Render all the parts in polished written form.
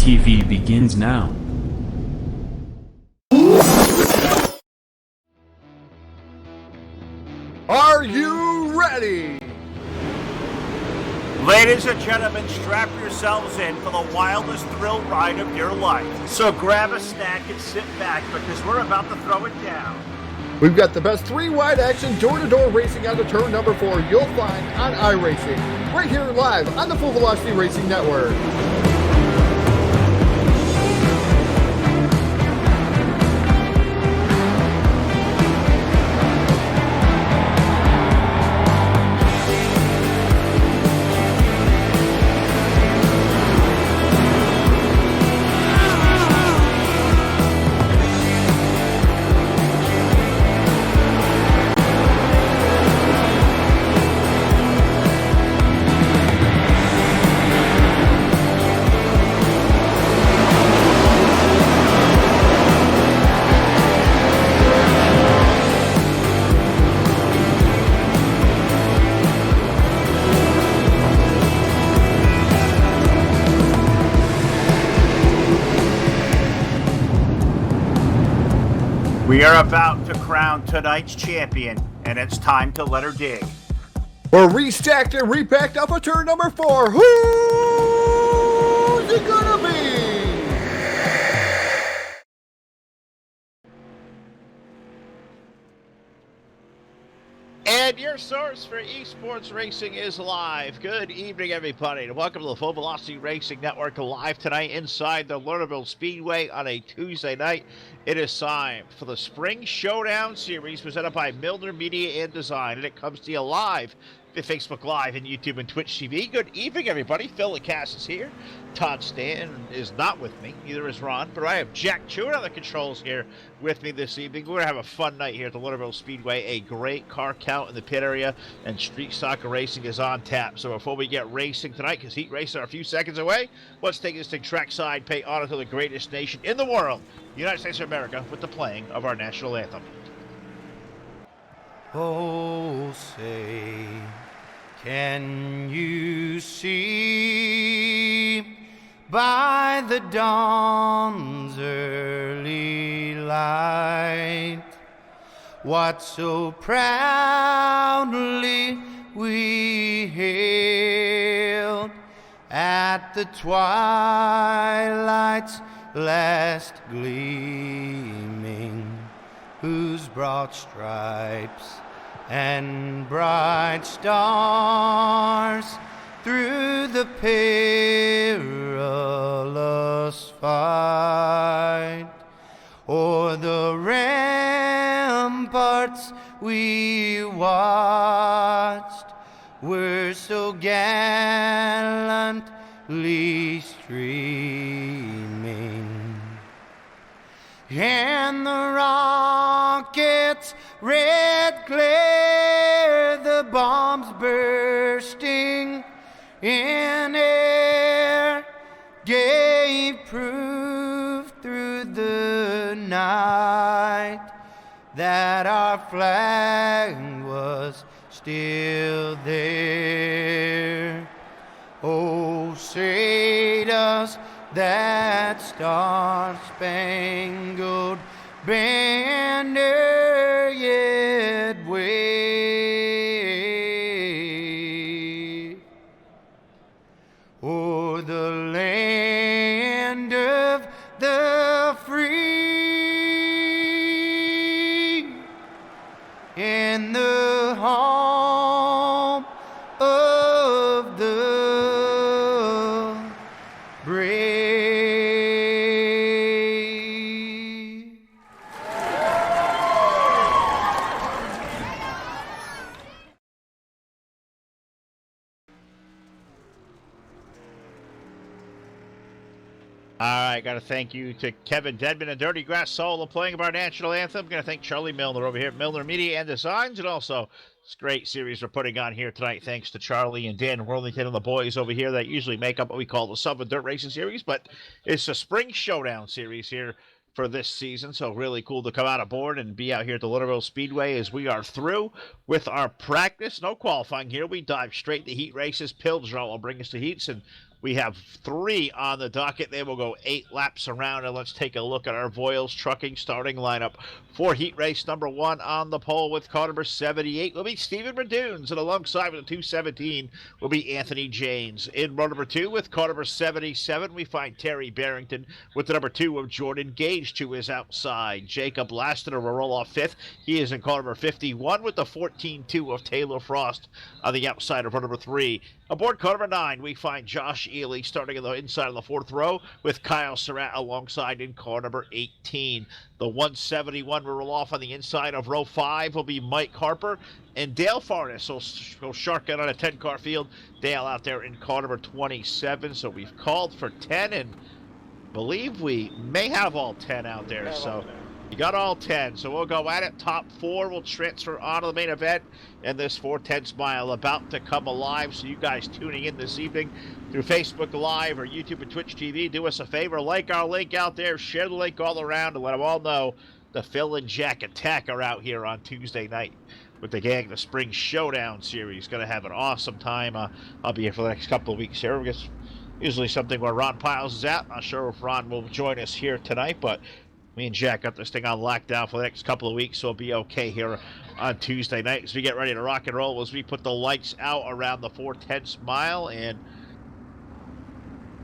TV begins now. Are you ready? Ladies and gentlemen, strap yourselves in for the wildest thrill ride of your life. So grab a snack and sit back because we're about to throw it down. We've got the best three-wide action door-to-door racing on the turn number 4 you'll find on iRacing, right here live on the Full Velocity Racing Network. We are about to crown tonight's champion, and it's time to let her dig. We're restacked and repacked up for turn number 4. Who's it gonna be? And your source for esports racing is live. Good evening, everybody, and welcome to the Full Velocity Racing Network live tonight inside the Lernerville Speedway on a Tuesday night. It is time for the Spring Showdown Series presented by Milner Media and Design, and it comes to you live to Facebook Live and YouTube and Twitch TV. Good evening, everybody. Phil LeCass is here. Todd Stan is not with me. Neither is Ron. But I have Jack Chewin on the controls here with me this evening. We're going to have a fun night here at the Lernerville Speedway. A great car count in the pit area, and street soccer racing is on tap. So before we get racing tonight, because heat races are a few seconds away, let's take this thing trackside, pay honor to the greatest nation in the world, the United States of America, with the playing of our national anthem. Oh, say, can you see by the dawn's early light what so proudly we hailed at the twilight's last gleaming, whose broad stripes and bright stars through the perilous fight o'er the ramparts we watched were so gallantly streaming, and the rockets' red glare, the bombs bursting in air, gave proof through the night that our flag was still there. Oh, say does that star-spangled banner yet wave o'er the land of the free and the home of the brave? All right, got to thank you to Kevin Dedman and Dirty Grass Soul, playing of our national anthem. Going to thank Charlie Milner over here at Milner Media and Designs, and also this great series we're putting on here tonight, thanks to Charlie and Dan Worthington and the boys over here that usually make up what we call the Sub and Dirt Racing Series, but it's a Spring Showdown Series here for this season, so really cool to come out aboard and be out here at the Lernerville Speedway as we are through with our practice. No qualifying here. We dive straight to heat races. Pildrum will bring us to heats, and We have 3 on the docket. They will go 8 laps around, and let's take a look at our Voiles Trucking starting lineup. For heat race number 1 on the pole with car number 78 will be Stephen Radunes, and alongside with the 217 will be Anthony James. In row number 2 with car number 77, we find Terry Barrington with the number 2 of Jordan Gage to his outside. Jacob Lassiter will roll off 5th. He is in car number 51 with the 14-2 of Taylor Frost on the outside of row number 3. Aboard car number 9, we find Josh Ely starting in the inside of the 4th row with Kyle Surratt alongside in car number 18. The 171 will roll off on the inside of row 5 will be Mike Harper, and Dale Farnes will shark out on a 10-car field. Dale out there in car number 27, so we've called for 10, and believe we may have all 10 out there, so you got all 10, so we'll go at it. Top 4 will transfer on to the main event, and this 410 mile about to come alive. So you guys tuning in this evening through Facebook Live or YouTube and Twitch TV, do us a favor, like our link out there, share the link all around, and let them all know the Phil and Jack Attack are out here on Tuesday night with the gang. The Spring Showdown series, going to have an awesome time. I'll be here for the next couple of weeks here. It's usually something where Ron Piles is at. Not sure if Ron will join us here tonight, but me and Jack got this thing on lockdown for the next couple of weeks, so it'll be okay here on Tuesday night as we get ready to rock and roll, as we put the lights out around the 410 mile and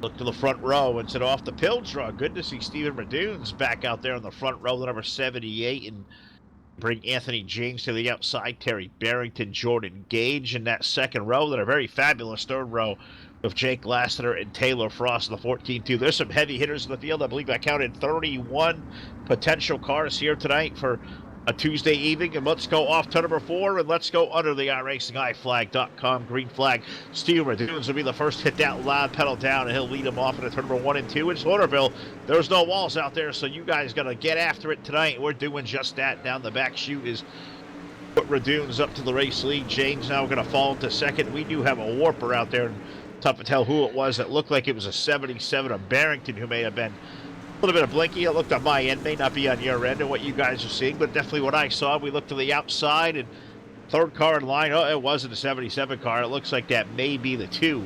look to the front row and set off the pill drug. Good to see Stephen Radunes back out there in the front row, the number 78, and bring Anthony James to the outside, Terry Barrington, Jordan Gage in that second row, then a very fabulous third row of Jake Lassiter and Taylor Frost in the 14-2. There's some heavy hitters in the field. I believe I counted 31 potential cars here tonight for a Tuesday evening. And let's go off to number 4, and let's go under the iRacingIFlag.com green flag. Steve Radunes will be the first hit that loud pedal down, and he'll lead them off into turn number 1 and 2. It's Lernerville. There's no walls out there, so you guys got to get after it tonight. We're doing just that. Down the back chute is put Radunes up to the race lead. James now going to fall into second. We do have a warper out there. Tough to tell who it was. It looked like it was a 77 of Barrington who may have been a little bit of blinky. It looked on my end, may not be on your end and what you guys are seeing, but definitely what I saw. We looked to the outside, and third car in line, oh, it wasn't a 77 car. It looks like that may be the 2.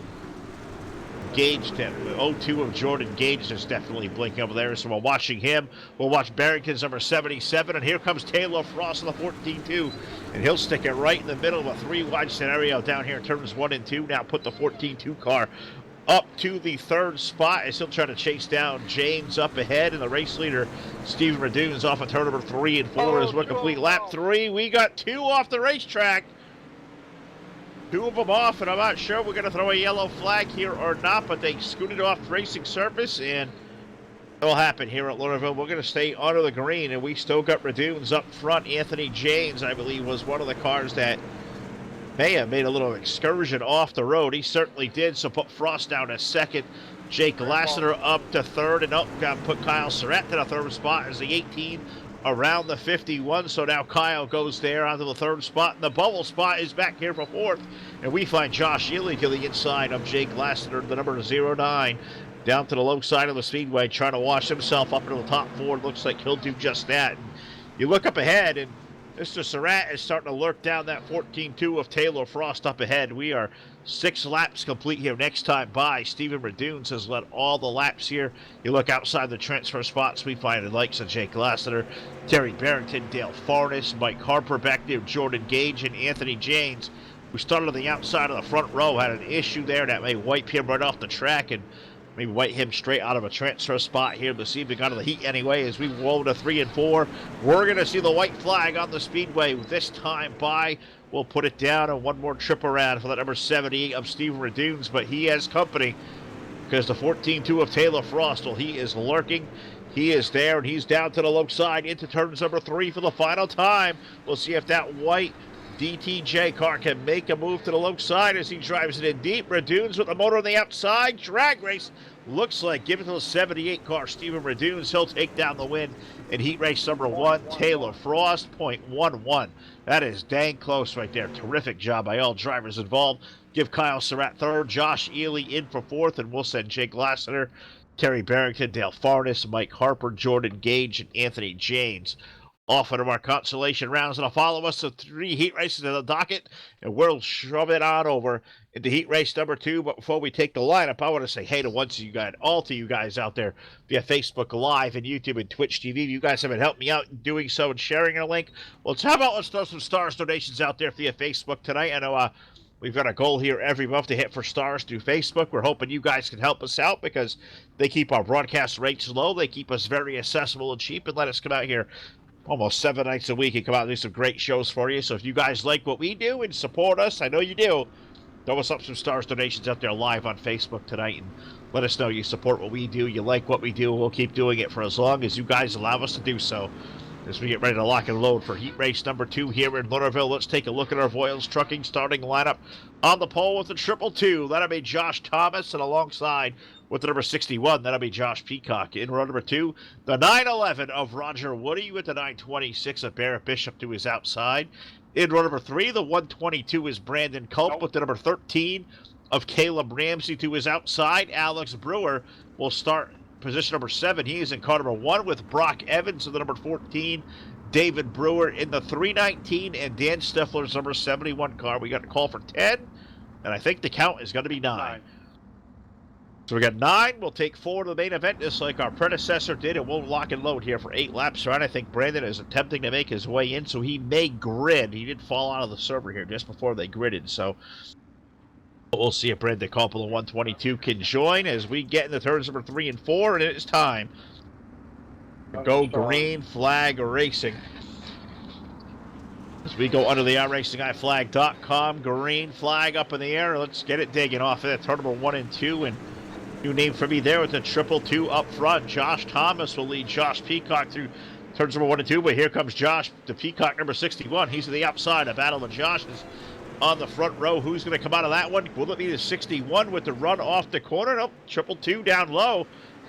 Gage, 02 of Jordan Gage is definitely blinking over there. So we're watching him. We'll watch Barrington's number 77, and here comes Taylor Frost in the 14-2. And he'll stick it right in the middle of a 3-wide scenario down here in turns 1 and 2. Now put the 14-2 car up to the 3rd spot as he'll try to chase down James up ahead, and the race leader, Stephen Radunes, off of turn number 3 and 4 as we complete lap 3. We got 2 off the racetrack. 2 of them off, and I'm not sure we're going to throw a yellow flag here or not, but they scooted off the racing surface, and it'll happen here at Lernerville. We're going to stay under the green, and we still got Radunes up front. Anthony James, I believe, was one of the cars that may have made a little excursion off the road. He certainly did, so put Frost down to second. Jake Lassiter up to third, and put Kyle Surratt to the 3rd spot as the 18 around the 51. So now Kyle goes there onto the 3rd spot, and the bubble spot is back here for 4th. And we find Josh Ely to the inside of Jake Lassiter, the number 09, down to the low side of the speedway, trying to wash himself up into the top 4. Looks like he'll do just that. And you look up ahead, and Mr. Surratt is starting to lurk down that 14-2 of Taylor Frost up ahead. We are 6 laps complete here. Next time by, Stephen Radunes has led all the laps here. You look outside the transfer spots, we find the likes of Jake Lassiter, Terry Barrington, Dale Farnes, Mike Harper back there, Jordan Gage, and Anthony James, who started on the outside of the front row, had an issue there that may wipe him right off the track and maybe wipe him straight out of a transfer spot here this evening out of the heat anyway. As we roll to 3 and 4, we're going to see the white flag on the speedway. This time by, we'll put it down, and one more trip around for that number 78 of Stephen Radunes, but he has company because the 14-2 of Taylor Frost, well, he is lurking. He is there, and he's down to the low side into turns number 3 for the final time. We'll see if that white DTJ car can make a move to the low side as he drives it in deep. Radunes with the motor on the outside. Drag race looks like give it to the 78 car. Stephen Radunes, he'll take down the win in heat race number 1. Taylor Frost, 0.11. That is dang close right there. Terrific job by all drivers involved. Give Kyle Surratt 3rd, Josh Ely in for 4th, and we'll send Jake Lassiter, Terry Barrington, Dale Farnes, Mike Harper, Jordan Gage, and Anthony James off into our consolation rounds. And follow us to 3 heat races in the docket, and we'll shove it on over into heat race number 2. But before we take the lineup, I want to say hey to all to you guys out there via Facebook Live and YouTube and Twitch TV. You guys have been helping me out in doing so and sharing a link. Well, let's throw some stars donations out there via Facebook tonight. I know we've got a goal here every month to hit for stars through Facebook. We're hoping you guys can help us out because they keep our broadcast rates low. They keep us very accessible and cheap and let us come out here almost 7 nights a week and come out and do some great shows for you. So if you guys like what we do and support us, I know you do, throw us up some stars donations out there live on Facebook tonight and let us know you support what we do, you like what we do. We'll keep doing it for as long as you guys allow us to do so. As we get ready to lock and load for heat race number 2 here in Lernerville, let's take a look at our Voiles Trucking starting lineup. On the pole with the 222, that'll be Josh Thomas, and alongside with the number 61, that'll be Josh Peacock. In row number 2, the 911 of Roger Woody with the 926 of Barrett Bishop to his outside. In row number 3, the 122 is Brandon Culp with the number 13 of Caleb Ramsey to his outside. Alex Brewer will start position number 7. He is in car number 1 with Brock Evans in the number 14. David Brewer in the 319 and Dan Stifler's number 71 car. We got a call for 10, and I think the count is going to be 9. So we got 9. We'll take 4 to the main event, just like our predecessor did, and we'll lock and load here for 8 laps around. I think Brandon is attempting to make his way in, so he may grid. He did fall out of the server here just before they gridded, so we'll see if Brandon Culp, the 122, can join as we get in the turns number 3 and 4, and it's time to go green flag racing. As we go under the iRacingIFlag.com, green flag up in the air. Let's get it digging off of that turn number 1 and 2, and new name for me there with the 222 up front. Josh Thomas will lead Josh Peacock through turns number 1 and 2, but here comes Josh, the Peacock number 61. He's to the outside. A battle of Joshes on the front row. Who's going to come out of that one? Will it be the 61 with the run off the corner? Nope, 222 down low.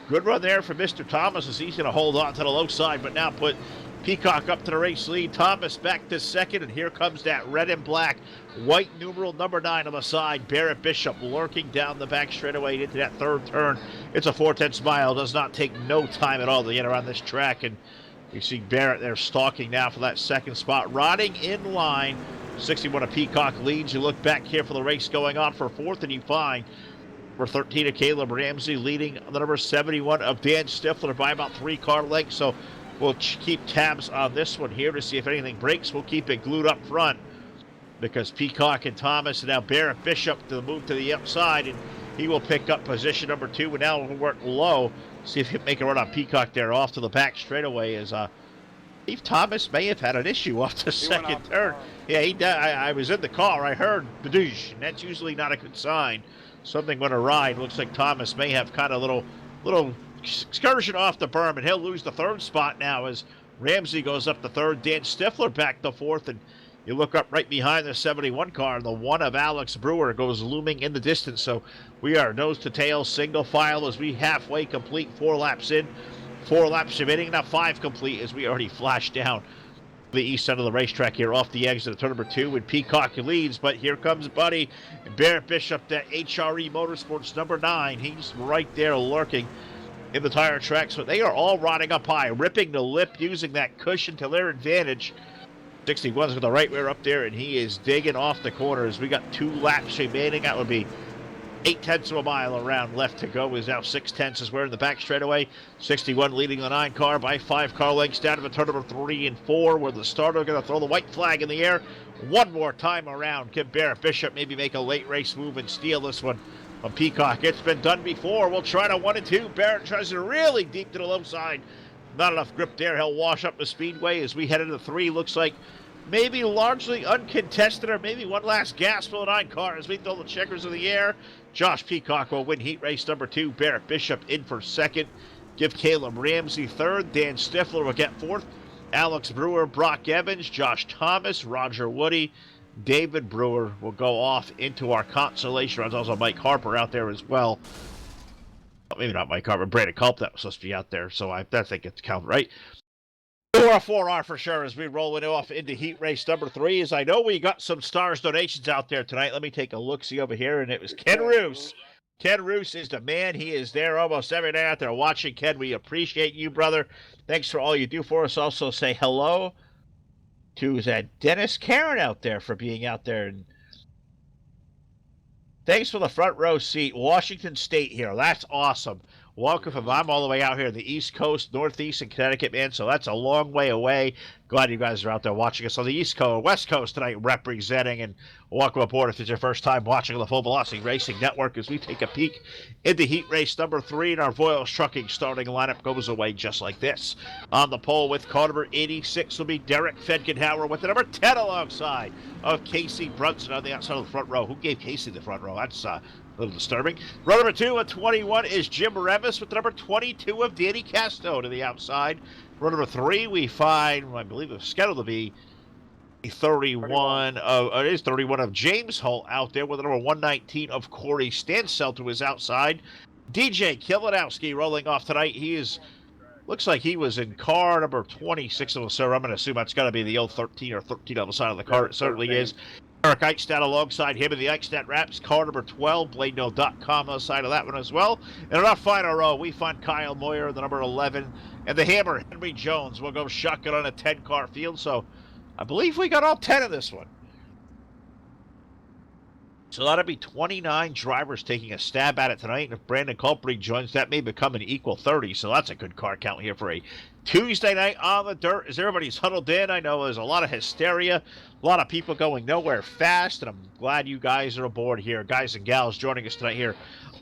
Good run there for Mr. Thomas as he's going to hold on to the low side, but now put Peacock up to the race lead. Thomas back to second, and here comes that red and black white numeral number 9 on the side. Barrett Bishop lurking down the back straightaway into that third turn. It's a 4/10 mile. Does not take no time at all to get around this track, and you see Barrett there stalking now for that second spot. Riding in line, 61 of Peacock leads. You look back here for the race going on for 4th, and you find number 13 of Caleb Ramsey leading the number 71 of Dan Stifler by about 3 car lengths. So we'll keep tabs on this one here to see if anything breaks. We'll keep it glued up front because Peacock and Thomas, and now Barrett Bishop to move to the outside, and he will pick up position number 2, and now we'll work low. See if he can make a run on Peacock there off to the back straightaway as Steve Thomas may have had an issue off the second turn. Yeah, I was in the car. I heard badoosh, and that's usually not a good sign. Something went awry. Looks like Thomas may have kind of little excursion off the berm, and he'll lose the 3rd spot now as Ramsey goes up the 3rd. Dan Stifler back to 4th, and you look up right behind the 71 car, and the 1 of Alex Brewer goes looming in the distance. So we are nose to tail, single file as we halfway complete, 4 laps in, 4 laps remaining, now 5 complete as we already flashed down the east end of the racetrack here off the exit of turn number 2, and Peacock leads, but here comes Buddy Barrett Bishop, that HRE Motorsports number 9. He's right there lurking in the tire tracks, but they are all riding up high, ripping the lip, using that cushion to their advantage. 61's with the right rear up there, and he is digging off the corner as we got 2 laps remaining. That would be 8/10 of a mile around left to go. Is now 6/10 as we're in the back straightaway. 61 leading the 9 car by 5 car lengths down to the turn number 3 and 4, where the starter going to throw the white flag in the air one more time around. Can Barrett Bishop maybe make a late race move and steal this one from Peacock? It's been done before. We'll try to 1 and 2. Barrett tries it really deep to the low side. Not enough grip there. He'll wash up the speedway as we head into 3. Looks like maybe largely uncontested, or maybe one last gasp for the 9 car as we throw the checkers in the air. Josh Peacock will win heat race number 2. Barrett Bishop in for 2nd. Give Caleb Ramsey 3rd. Dan Stifler will get 4th. Alex Brewer, Brock Evans, Josh Thomas, Roger Woody, David Brewer will go off into our consolation rounds. Also Mike Harper out there as well. Maybe not Mike Harper, Brandon Culp, that was supposed to be out there, so I think it's counted, right? 4R for sure as we roll it off into heat race number 3. As I know we got some stars donations out there tonight. Let me take a look-see over here, and it was Ken Roos Ken Roos is the man. He is there almost every day out there watching. Ken, we appreciate you, brother. Thanks for all you do for us. Also say hello to that Dennis Karen out there for being out there. And thanks for the front row seat. Washington State here. That's awesome. Welcome from I'm all the way out here in the East Coast, Northeast in Connecticut, man. So that's a long way away. Glad you guys are out there watching us on the East Coast, West Coast tonight, representing. And welcome aboard if it's your first time watching the Full Velocity Racing Network as we take a peek into heat race number 3, and our Voiles Trucking starting lineup goes away just like this. On the pole with car number 86 will be Derek Fedgenhauer with the number 10 alongside of Casey Brunson on the outside of the front row. Who gave Casey the front row? That's a little disturbing. Row number 2 at 21 is Jim Revis with the number 22 of Danny Casto to the outside. Row number 3 we find, I believe it's scheduled to be 31 of James Holt out there with the number 119 of Corey Stansel to his outside. DJ Kilinowski rolling off tonight. Looks like he was in car number 26 of the sir. I'm going to assume that's got to be the old 13 or 13 on the side of the car. It certainly is. Eric Eichstadt alongside him in the Eichstadt Raps, car number 12, BladeNo.com on the side of that one as well. And in our final row, we find Kyle Moyer, the number 11, and the hammer, Henry Jones, will go shotgun on a 10-car field. So I believe we got all 10 of this one. So that'll be 29 drivers taking a stab at it tonight. And if Brandon Culprig joins, that may become an equal 30. So that's a good car count here for a Tuesday night on the dirt as everybody's huddled in. I know there's a lot of hysteria, a lot of people going nowhere fast, and I'm glad you guys are aboard here. Guys and gals joining us tonight here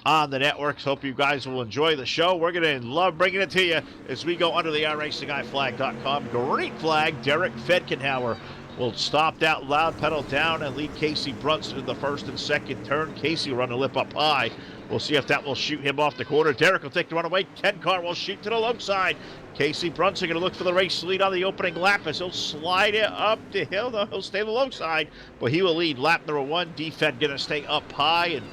on the networks. Hope you guys will enjoy the show. We're going to love bringing it to you as we go under the iRacingIFlag.com. Green flag, Derek Fedgenhauer will stop that loud pedal down and lead Casey Brunson in the first and second turn. Casey will run the lip up high. We'll see if that will shoot him off the corner. Derek will take the runaway. 10-car will shoot to the low side. Casey Brunson going to look for the race lead on the opening lap as he'll slide it up the hill. No, he'll stay on the low side, but he will lead lap number 1. Defend going to stay up high. And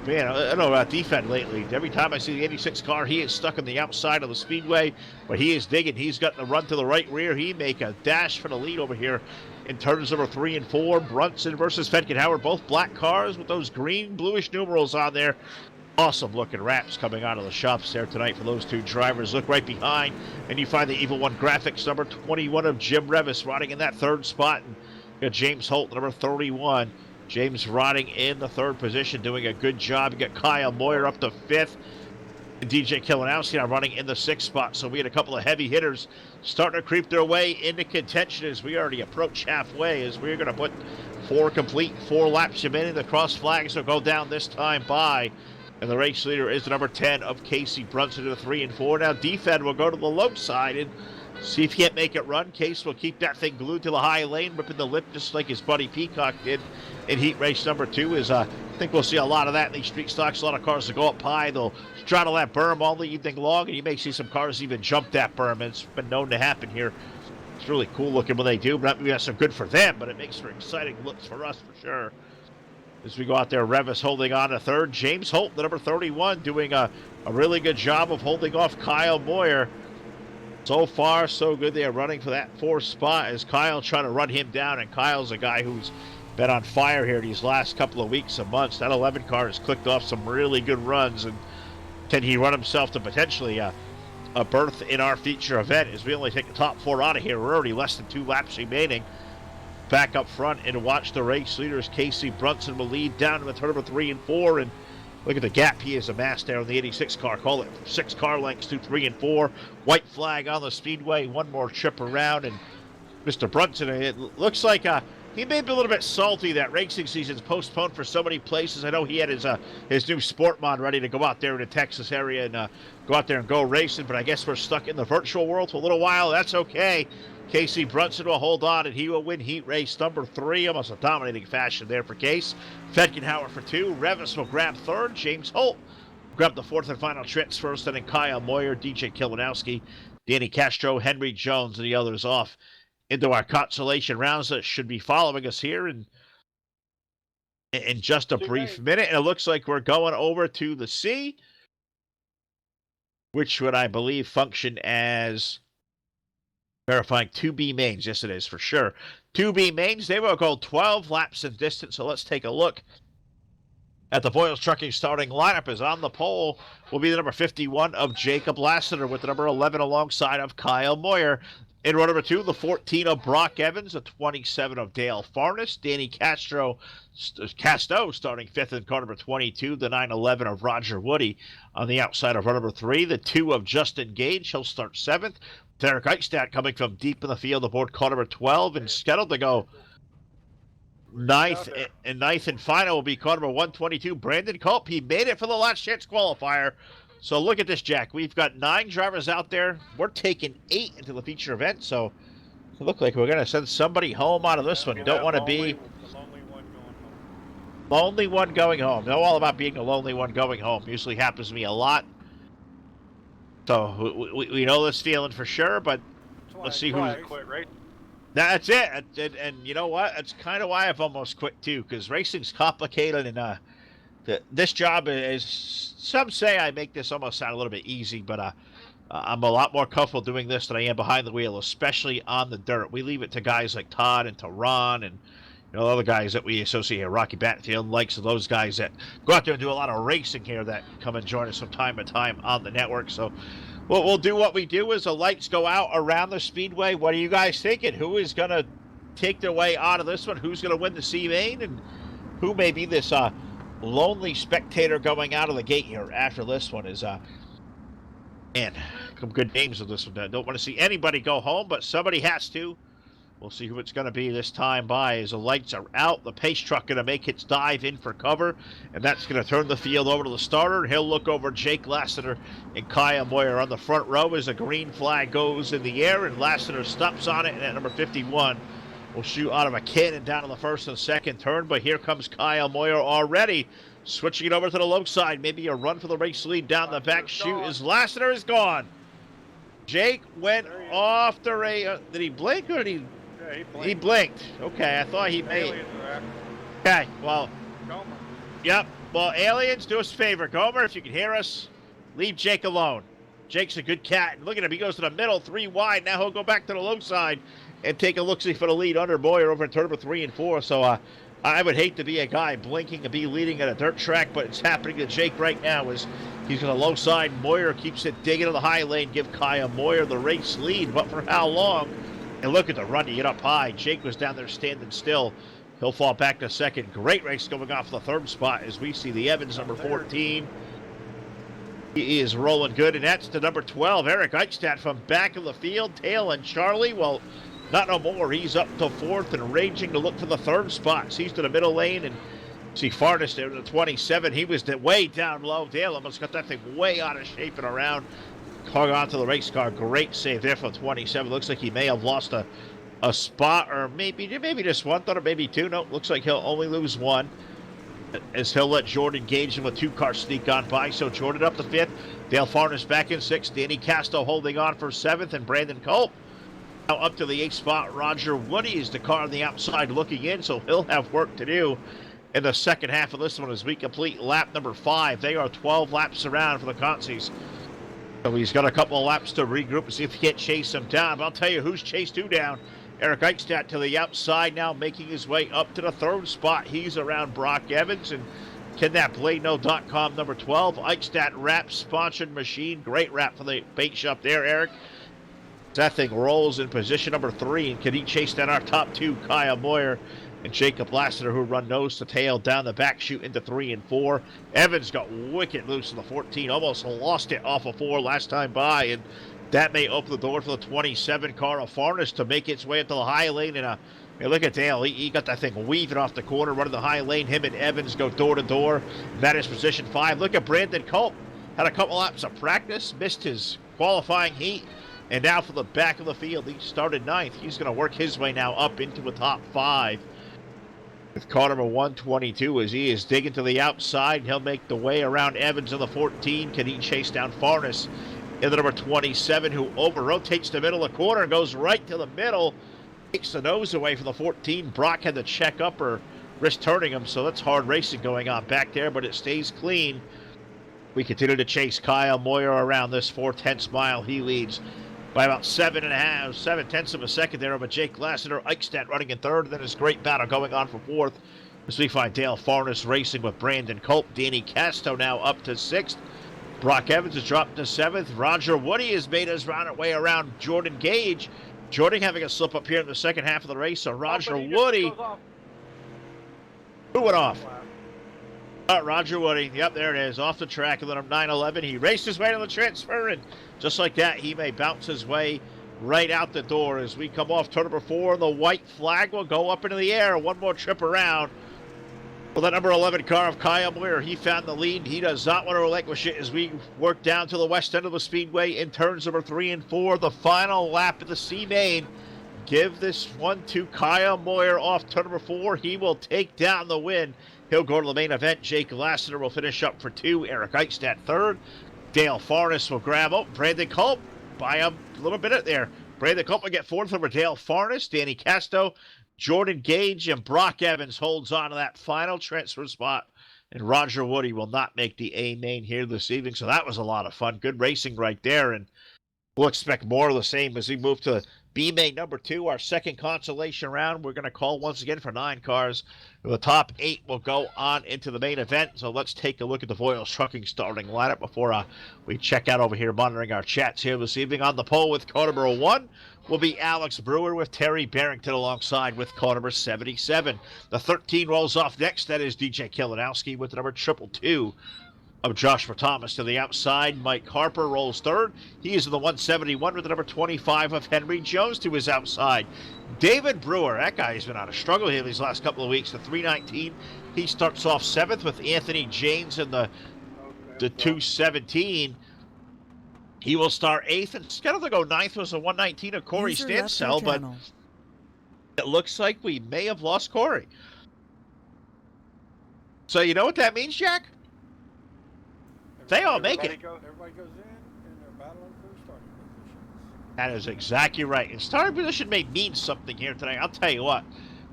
man, I don't know about Defend lately. Every time I see the 86 car, he is stuck on the outside of the speedway, but he is digging. He's got the run to the right rear. He make a dash for the lead over here in turns number 3 and 4. Brunson versus Fedgenhauer, both black cars with those green, bluish numerals on there. Awesome looking wraps coming out of the shops there tonight for those two drivers. Look right behind, and you find the Evil One Graphics number 21 of Jim Revis riding in that third spot. And you got James Holt, number 31. James riding in the third position, doing a good job. You got Kyle Moyer up to 5th. And DJ Kilinowski now running in the 6th spot. So we had a couple of heavy hitters starting to creep their way into contention as we already approach halfway, as we're going to put 4 laps remaining. The cross flags will go down this time by. And the race leader is the number 10 of Casey Brunson to the 3 and 4. Now Defend will go to the low side and see if he can't make it run. Case will keep that thing glued to the high lane, ripping the lip just like his buddy Peacock did in heat race number 2. I think we'll see a lot of that in these street stocks. A lot of cars that go up high. They'll straddle that berm all the evening long, and you may see some cars even jump that berm. It's been known to happen here. It's really cool looking when they do, but maybe that's so good for them, but it makes for exciting looks for us for sure. As we go out there, Revis holding on to third. James Holt, the number 31, doing a really good job of holding off Kyle Moyer. So far, so good. They are running for that 4th spot as Kyle trying to run him down, and Kyle's a guy who's been on fire here these last couple of weeks and months. That 11 car has clicked off some really good runs, and can he run himself to potentially a berth in our feature event as we only take the top 4 out of here. We're already less than 2 laps remaining. Back up front and watch the race leaders. Casey Brunson will lead down to the turn number 3 and 4, and look at the gap he has amassed there on the 86 car. Call it 6 car lengths to 3 and 4. White flag on the speedway. One more trip around, and Mr. Brunson, it looks like he may be a little bit salty that racing season's postponed for so many places. I know he had his new sport mod ready to go out there in the Texas area and go out there and go racing, but I guess we're stuck in the virtual world for a little while. That's okay. Casey Brunson will hold on, and he will win heat race number 3. Almost a dominating fashion there for Case. Fedgenhauer for 2. Revis will grab 3rd. James Holt will grab the 4th and final transfers. And then Kyle Moyer, DJ Kilinowski, Danny Castro, Henry Jones, and the others off into our consolation rounds that should be following us here in just a brief minute. And it looks like we're going over to the C, which would, I believe, function as verifying 2B mains. Yes, it is for sure. 2B mains, they will go 12 laps in distance. So let's take a look At the Boyles Trucking starting lineup is on the pole will be the number 51 of Jacob Lassiter with the number 11 alongside of Kyle Moyer. In row number 2, the 14 of Brock Evans, the 27 of Dale Farnes, Danny Casto starting 5th in car number 22, the 911 of Roger Woody on the outside of row number 3, the 2 of Justin Gage, he'll start 7th. Derek Eichstadt coming from deep in the field aboard car number 12 and scheduled to go ninth and final will be car number 122, Brandon Culp. He made it for the last chance qualifier. So look at this, Jack. We've got 9 drivers out there. We're taking 8 into the feature event. So it looks like we're going to send somebody home out of this one. Don't want to be lonely one going home. Know all about being a lonely one going home. Usually happens to me a lot. So we know this feeling for sure, but let's see who's quit, right? That's it. And you know what? That's kind of why I've almost quit too, because racing's complicated, and this job is, some say I make this almost sound a little bit easy, but I'm a lot more comfortable doing this than I am behind the wheel, especially on the dirt. We leave it to guys like Todd and to Ron and other guys that we associate here, Rocky Batfield, likes of those guys that go out there and do a lot of racing here that come and join us from time to time on the network. So what we'll do, what we do is the lights go out around the speedway. What are you guys thinking? Who is going to take their way out of this one? Who's going to win the C-Main? And who may be this lonely spectator going out of the gate here after this one is, man, some good names of this one. I don't want to see anybody go home, but somebody has to. We'll see who it's going to be this time by as the lights are out. The pace truck going to make its dive in for cover, and that's going to turn the field over to the starter. He'll look over Jake Lassiter and Kyle Moyer on the front row as a green flag goes in the air, and Lassiter stops on it, and at number 51 will shoot out of a cannon down to the first and second turn. But here comes Kyle Moyer already, switching it over to the low side. Maybe a run for the race lead down the back chute as Lassiter is gone. Jake went off the race. Did he blink or did he? He blinked. Okay, I thought he made. Okay, well. Yep. Well, aliens, do us a favor. Gomer, if you can hear us, leave Jake alone. Jake's a good cat. Look at him. He goes to the middle, 3 wide. Now he'll go back to the low side and take a look-see for the lead under Moyer over in turn number 3 and 4. So I would hate to be a guy blinking and be leading at a dirt track, but it's happening to Jake right now as he's on the low side. Moyer keeps it digging to the high lane, give Kyle Moyer the race lead, but for how long? And look at the run to get up high. Jake was down there standing still. He'll fall back to second. Great race going off the third spot as we see the Evans, number 14. He is rolling good, and that's the number 12, Eric Eichstadt from back of the field. Tail and Charlie, well, not no more. He's up to fourth and raging to look for the third spot. He's to the middle lane, and see Farnes there to the 27. He was way down low. Dale almost got that thing way out of shape and around. Hung on to the race car. Great save there for 27. Looks like he may have lost a spot, or maybe just one. Thought it maybe 2. No, looks like he'll only lose 1. As he'll let Jordan Gage in with 2 cars sneak on by. So Jordan up to 5th. Dale Farnes back in 6th. Danny Casto holding on for 7th. And Brandon Culp now up to the 8th spot. Roger Woody is the car on the outside looking in, so he'll have work to do in the second half of this one as we complete lap number 5. They are 12 laps around for the Consies. So he's got a couple of laps to regroup and see if he can't chase him down. But I'll tell you who's chased who down. Eric Eichstadt to the outside now, making his way up to the 3rd spot. He's around Brock Evans and KidnapBladeNo.com number 12. Eichstadt wrap sponsored machine. Great wrap for the bait shop there, Eric. That thing rolls in position number 3. And can he chase down our top 2, Kyle Moyer and Jacob Lassiter, who run nose to tail down the back chute into 3 and 4. Evans got wicked loose in the 14. Almost lost it off of 4 last time by. And that may open the door for the 27 car of Farnes to make its way into the high lane. And look at Dale. He got that thing weaving off the corner, running the high lane. Him and Evans go door to door. That is position 5. Look at Brandon Culp. Had a couple laps of practice, missed his qualifying heat. And now for the back of the field, he started 9th. He's going to work his way now up into a top 5. With car number 122 as he is digging to the outside. He'll make the way around Evans in the 14. Can he chase down Farnes in the number 27, who over-rotates the middle of the corner and goes right to the middle. Takes the nose away from the 14. Brock had to check up or risk turning him, so that's hard racing going on back there, but it stays clean. We continue to chase Kyle Moyer around this 4/10 mile. He leads by about 7.5 of a second there over Jake Lassiter. Eichstadt running in 3rd, and then his great battle going on for 4th As we find Dale Farnes racing with Brandon Culp. Danny Casto now up to 6th. Brock Evans has dropped to 7th. Roger Woody has made his way around Jordan Gage. Jordan having a slip up here in the second half of the race. So Roger Woody. Who went off? Roger Woody. Yep, there it is. Off the track. And then 9-11. He raced his way to the transfer. And just like that, he may bounce his way right out the door as we come off turn number 4. The white flag will go up into the air. One more trip around. Well, the number 11 car of Kyle Moyer, he found the lead. He does not want to relinquish it as we work down to the west end of the speedway in turns number 3 and 4. The final lap of the C-Main. Give this one to Kyle Moyer off turn number 4. He will take down the win. He'll go to the main event. Jake Lassiter will finish up for 2. Eric Eichstadt 3rd. Dale Farnes will grab up. Brandon Culp by a little bit there. Brandon Culp will get 4th over Dale Farnes. Danny Casto, Jordan Gage, and Brock Evans holds on to that final transfer spot. And Roger Woody will not make the A-Main here this evening. So that was a lot of fun. Good racing right there. And we'll expect more of the same as we move to B-Main number 2, our second consolation round. We're going to call once again for 9 cars. The top 8 will go on into the main event. So let's take a look at the Voiles Trucking starting lineup before we check out over here monitoring our chats here this evening. On the pole with car number 1 will be Alex Brewer with Terry Barrington alongside with car number 77. The 13 rolls off next. That is DJ Kilinowski with the number 222. Of Joshua Thomas to the outside. Mike Harper rolls 3rd. He is in the 171 with the number 25 of Henry Jones to his outside. David Brewer, that guy has been on a struggle here these last couple of weeks. The 319, he starts off 7th with Anthony James in the 217. He will start 8th and scheduled to go 9th was the 119 of Corey Stansell, but it looks like we may have lost Corey. So you know what that means, Jack? They all make it. Everybody goes in and they're battling for starting positions. That is exactly right. And starting position may mean something here today. I'll tell you what.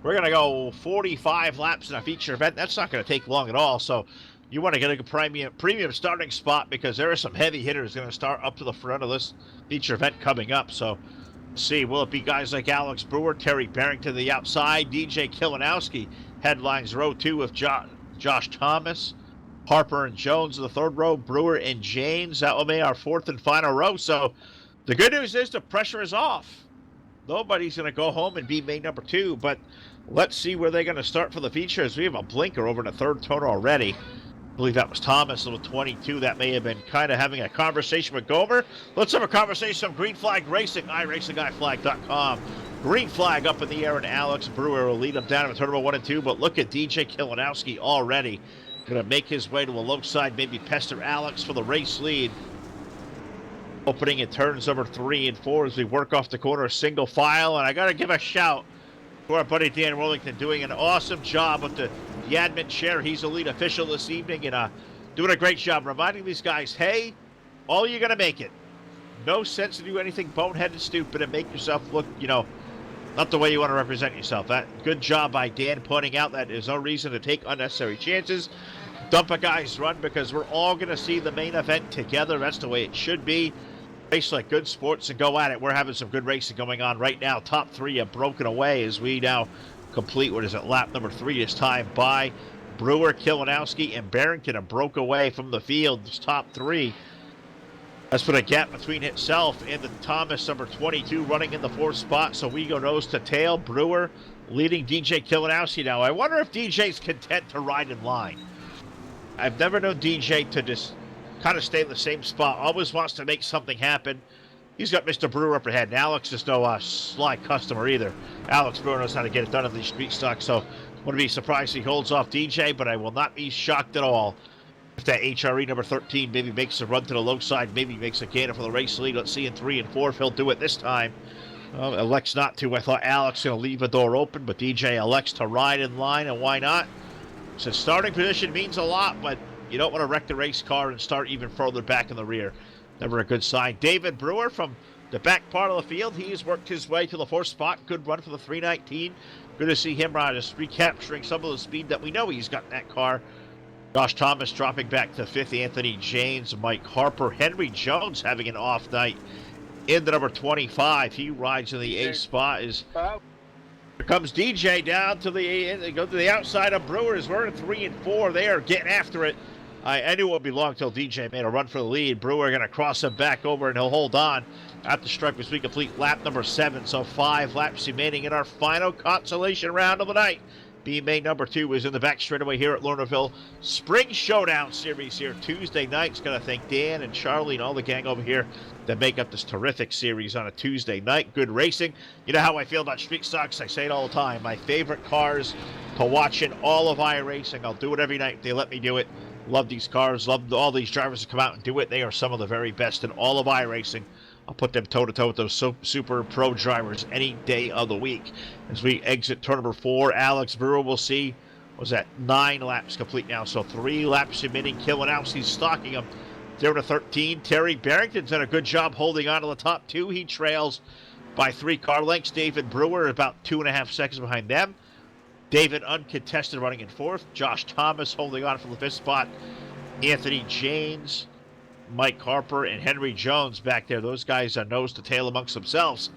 We're going to go 45 laps in a feature event. That's not going to take long at all. So you want to get a premium starting spot because there are some heavy hitters going to start up to the front of this feature event coming up. So see, will it be guys like Alex Brewer, Terry Barrington to the outside, DJ Kilinowski headlines row 2 with Josh Thomas, Harper and Jones in the 3rd row, Brewer and James. That will be our 4th and final row. So the good news is the pressure is off. Nobody's going to go home and be main number 2, but let's see where they're going to start for the features. We have a blinker over in the 3rd turn already. I believe that was Thomas, little 22. That may have been kind of having a conversation with Gomer. Let's have a conversation on Green Flag Racing, iRacingGuyFlag.com. Green flag up in the air, and Alex Brewer will lead them down in turn number 1 and 2, but look at DJ Kilinowski already. Going to make his way to a low side, maybe pester Alex for the race lead. Opening in turns number 3 and 4 as we work off the corner, single file. And I got to give a shout to our buddy Dan Worthington, doing an awesome job with the admin chair. He's the lead official this evening and doing a great job reminding these guys, hey, all you're going to make it. No sense to do anything boneheaded, stupid, and make yourself look, not the way you want to represent yourself. That good job by Dan pointing out that there's no reason to take unnecessary chances. Dump a guy's run because we're all going to see the main event together. That's the way it should be. Race like good sports and go at it. We're having some good racing going on right now. Top 3 have broken away as we now complete, lap number 3 this time by Brewer, Kilinowski, and Barrington have broke away from the field. This top 3. That's put a gap between itself and the Thomas, number 22, running in the 4th spot. So we go nose to tail. Brewer leading DJ Kilinowski now. I wonder if DJ's content to ride in line. I've never known DJ to just kind of stay in the same spot. Always wants to make something happen. He's got Mr. Brewer up ahead. And Alex is no sly customer either. Alex Brewer knows how to get it done in these street stocks. So I wouldn't be surprised if he holds off DJ, but I will not be shocked at all if that HRE number 13 maybe makes a run to the low side, maybe makes a gainer for the race lead. Let's see in 3 and 4 if he'll do it this time. Elects not to. I thought Alex going to leave the door open, but DJ elects to ride in line, and why not? So starting position means a lot, but you don't want to wreck the race car and start even further back in the rear. Never a good sign. David Brewer from the back part of the field. He has worked his way to the 4th spot. Good run for the 319. Good to see him just recapturing some of the speed that we know he's got in that car. Josh Thomas dropping back to 5th. Anthony James, Mike Harper. Henry Jones having an off night in the number 25. He rides in the 8th spot. Here comes DJ down to they go to the outside of Brewers. We're at 3 and 4. They are getting after it. I knew it would be long till DJ made a run for the lead. Brewer going to cross him back over, and he'll hold on at the stripe as we complete lap number 7. So 5 laps remaining in our final consolation round of the night. B main number 2 is in the back straightaway here at Lernerville. Spring Showdown series here Tuesday night. It's going to thank Dan and Charlie and all the gang over here that make up this terrific series on a Tuesday night. Good racing. You know how I feel about street stocks. I say it all the time. My favorite cars to watch in all of iRacing. I'll do it every night if they let me do it. Love these cars. Love all these drivers to come out and do it. They are some of the very best in all of iRacing. I'll put them toe-to-toe with those super pro drivers any day of the week. As we exit turn number 4, Alex Brewer will see, was that 9 laps complete now. So 3 laps remaining. Kilinowski's stalking him. 0-13. Terry Barrington's done a good job holding on to the top 2. He trails by 3 car lengths. David Brewer about 2.5 seconds behind them. David uncontested running in 4th. Josh Thomas holding on for the 5th spot. Anthony James, Mike Harper, and Henry Jones back there. Those guys are nose to tail amongst themselves.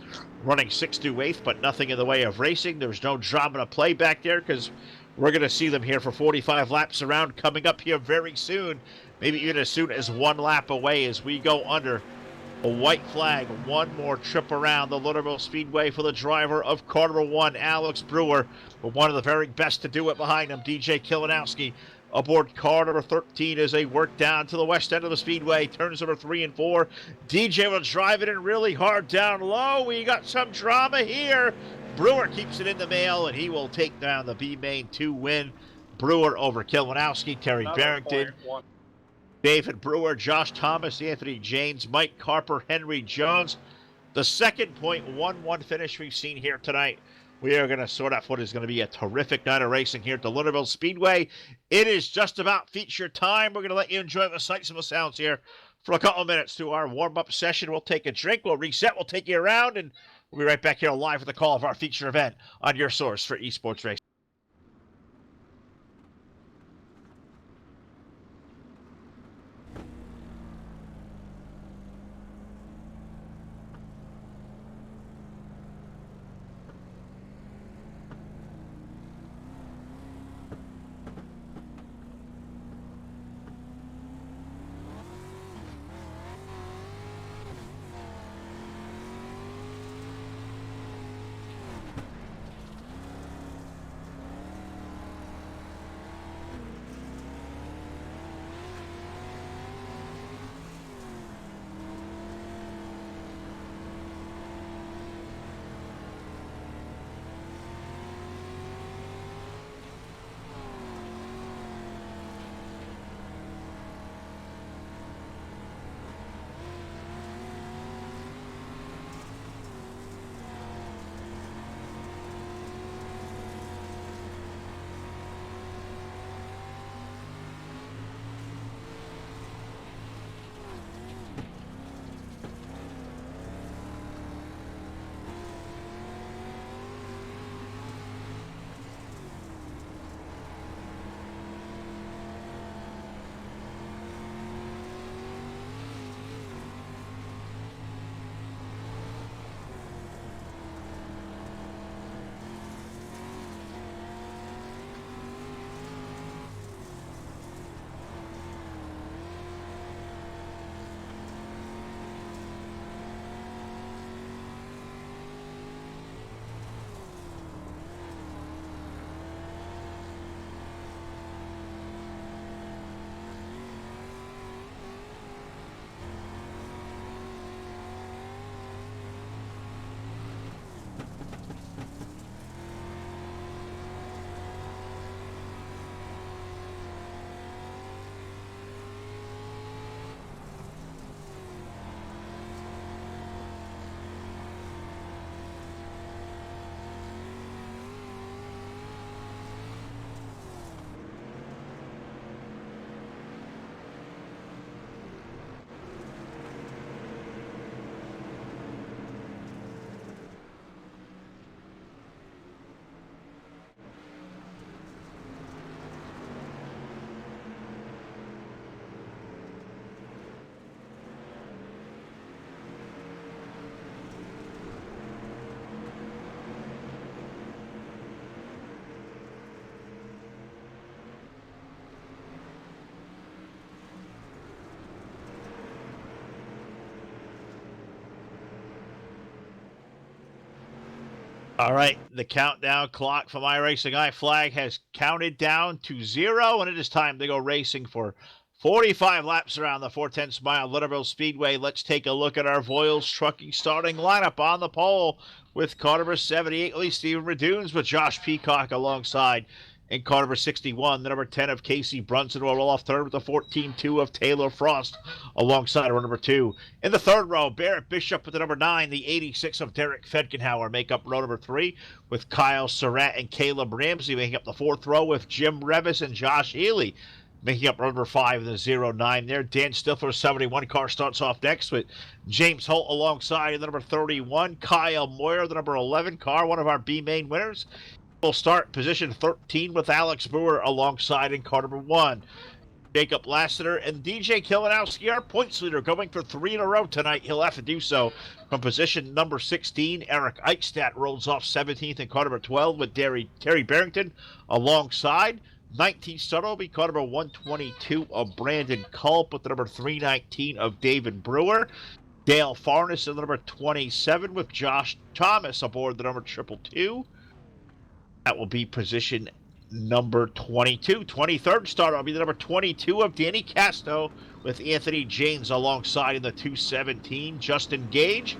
Running 6th to 8th, but nothing in the way of racing. There's no drama to play back there because we're going to see them here for 45 laps around coming up here very soon. Maybe even as soon as 1 lap away as we go under a white flag. 1 more trip around the Lernerville Speedway for the driver of car number 1, Alex Brewer. But one of the very best to do it behind him, DJ Kilinowski. Aboard car number 13 as they work down to the west end of the speedway. Turns number 3 and 4. DJ will drive it in really hard down low. We got some drama here. Brewer keeps it in the mail, and he will take down the B main 2 win. Brewer over Kilinowski, Terry Barrington, David Brewer, Josh Thomas, Anthony James, Mike Carper, Henry Jones. The second point 1-1 finish we've seen here tonight. We are going to sort out what is going to be a terrific night of racing here at the Lernerville Speedway. It is just about feature time. We're going to let you enjoy the sights and the sounds here for a couple of minutes to our warm-up session. We'll take a drink, we'll reset, we'll take you around, and we'll be right back here live with the call of our feature event on your source for esports racing. All right, the countdown clock from iRacing iFlag has counted down to 0, and it is time to go racing for 45 laps around the 410 mile Lernerville Speedway. Let's take a look at our Voiles Trucking starting lineup on the pole with car number 78, Lee Steven Redunes, with Josh Peacock alongside. In car number 61, the number 10 of Casey Brunson will roll off third with the 14-2 of Taylor Frost alongside row number 2. In the third row, Barrett Bishop with the number 9, the 86 of Derek Fedkenhauer make up row number 3 with Kyle Surratt and Caleb Ramsey making up the fourth row with Jim Revis and Josh Healy making up row number 5 in the 09 there. Dan Stifler's 71 car starts off next with James Holt alongside in the number 31. Kyle Moyer, the number 11 car, one of our B main winners. Will start position 13 with Alex Brewer alongside in car number 1. Jacob Lassiter and DJ Kilinowski, our points leader, going for 3 in a row tonight. He'll have to do so from position number 16. Eric Eichstadt rolls off 17th in car number 12 with Terry Barrington alongside. 19th start will be car number 122 of Brandon Culp with the number 319 of David Brewer. Dale Farnes in the number 27 with Josh Thomas aboard the number 222. That will be position number 22. 23rd starter will be the number 22 of Danny Casto with Anthony James alongside in the 217. Justin Gage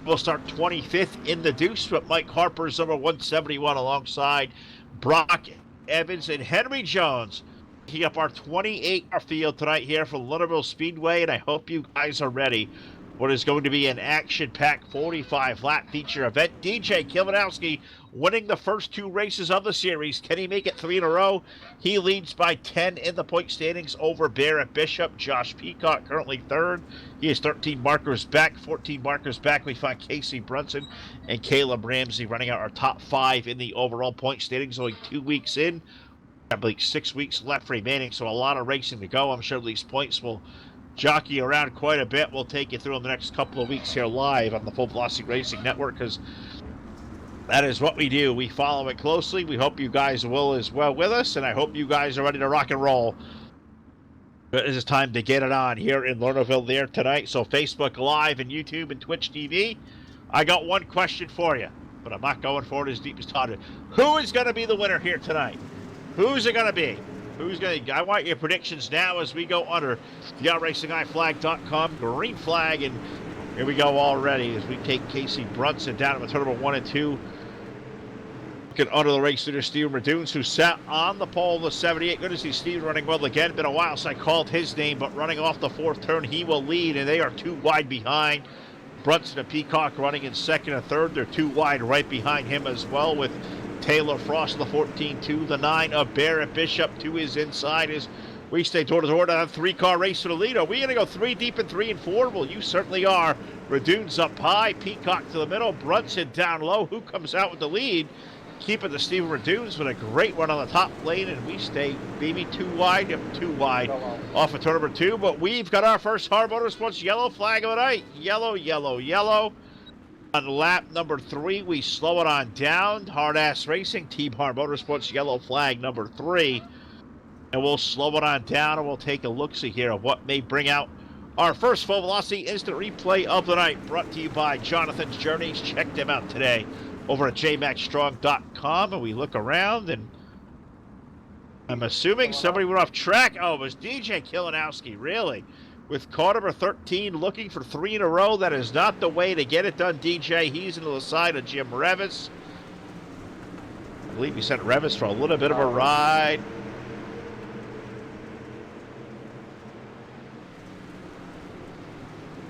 will start 25th in the deuce with Mike Harper's number 171 alongside Brock Evans and Henry Jones. Picking up our 28-car field tonight here from Lernerville Speedway, and I hope you guys are ready. What is going to be an action-packed 45-lap feature event. DJ Kilinowski winning the first 2 races of the series. Can he make it 3 in a row? He leads by 10 in the point standings over Barrett Bishop. Josh Peacock currently third. He is 13 markers back. 14 markers back, we find Casey Brunson and Caleb Ramsey running out our top 5 in the overall point standings. Only 2 weeks in. I believe 6 weeks left remaining, so a lot of racing to go. I'm sure these points will jockey around quite a bit. We'll take you through in the next couple of weeks here live on the Full Velocity Racing Network, because that is what we do. We follow it closely. We hope you guys will as well with us, and I hope you guys are ready to rock and roll. It is time to get it on here in Lernerville there tonight. So Facebook Live and YouTube and Twitch TV. I got one question for you, but I'm not going for it as deep as Todd. Who is going to be the winner here tonight? Who's it going to be? I want your predictions now as we go under the iRacingIFlag.com green flag. And here we go already as we take Casey Brunson down to the turn number 1 and 2. Looking under the race leader, Steven Redunes, who sat on the pole of the 78. Good to see Steven running well again. Been a while since I called his name, but running off the 4th turn, he will lead, and they are 2 wide behind. Brunson and Peacock running in 2nd and 3rd. They're 2 wide right behind him as well, with Taylor Frost, the 14-2, the 9 of Barrett Bishop to his inside as we stay door-to-door to have 3-car race for the lead. Are we going to go 3 deep in 3 and 4? Well, you certainly are. Redunes up high, Peacock to the middle, Brunson down low. Who comes out with the lead? Keeping the Steven Redunes with a great run on the top lane, and we stay maybe 2 wide off of turn number 2. But we've got our first Hard Motorsports yellow flag of the night. Yellow, yellow, yellow. On lap number 3, we slow it on down. Hard Ass Racing, Team Hard Motorsports, yellow flag number 3. And we'll slow it on down, and we'll take a look-see here of what may bring out our first Full Velocity instant replay of the night, brought to you by Jonathan's Journeys. Check them out today over at jmaxstrong.com. And we look around, and I'm assuming somebody went off track. Oh, it was DJ Kilinowski, really? With car number 13 looking for 3 in a row. That is not the way to get it done, DJ. He's into the side of Jim Revis. I believe he sent Revis for a little bit of a ride.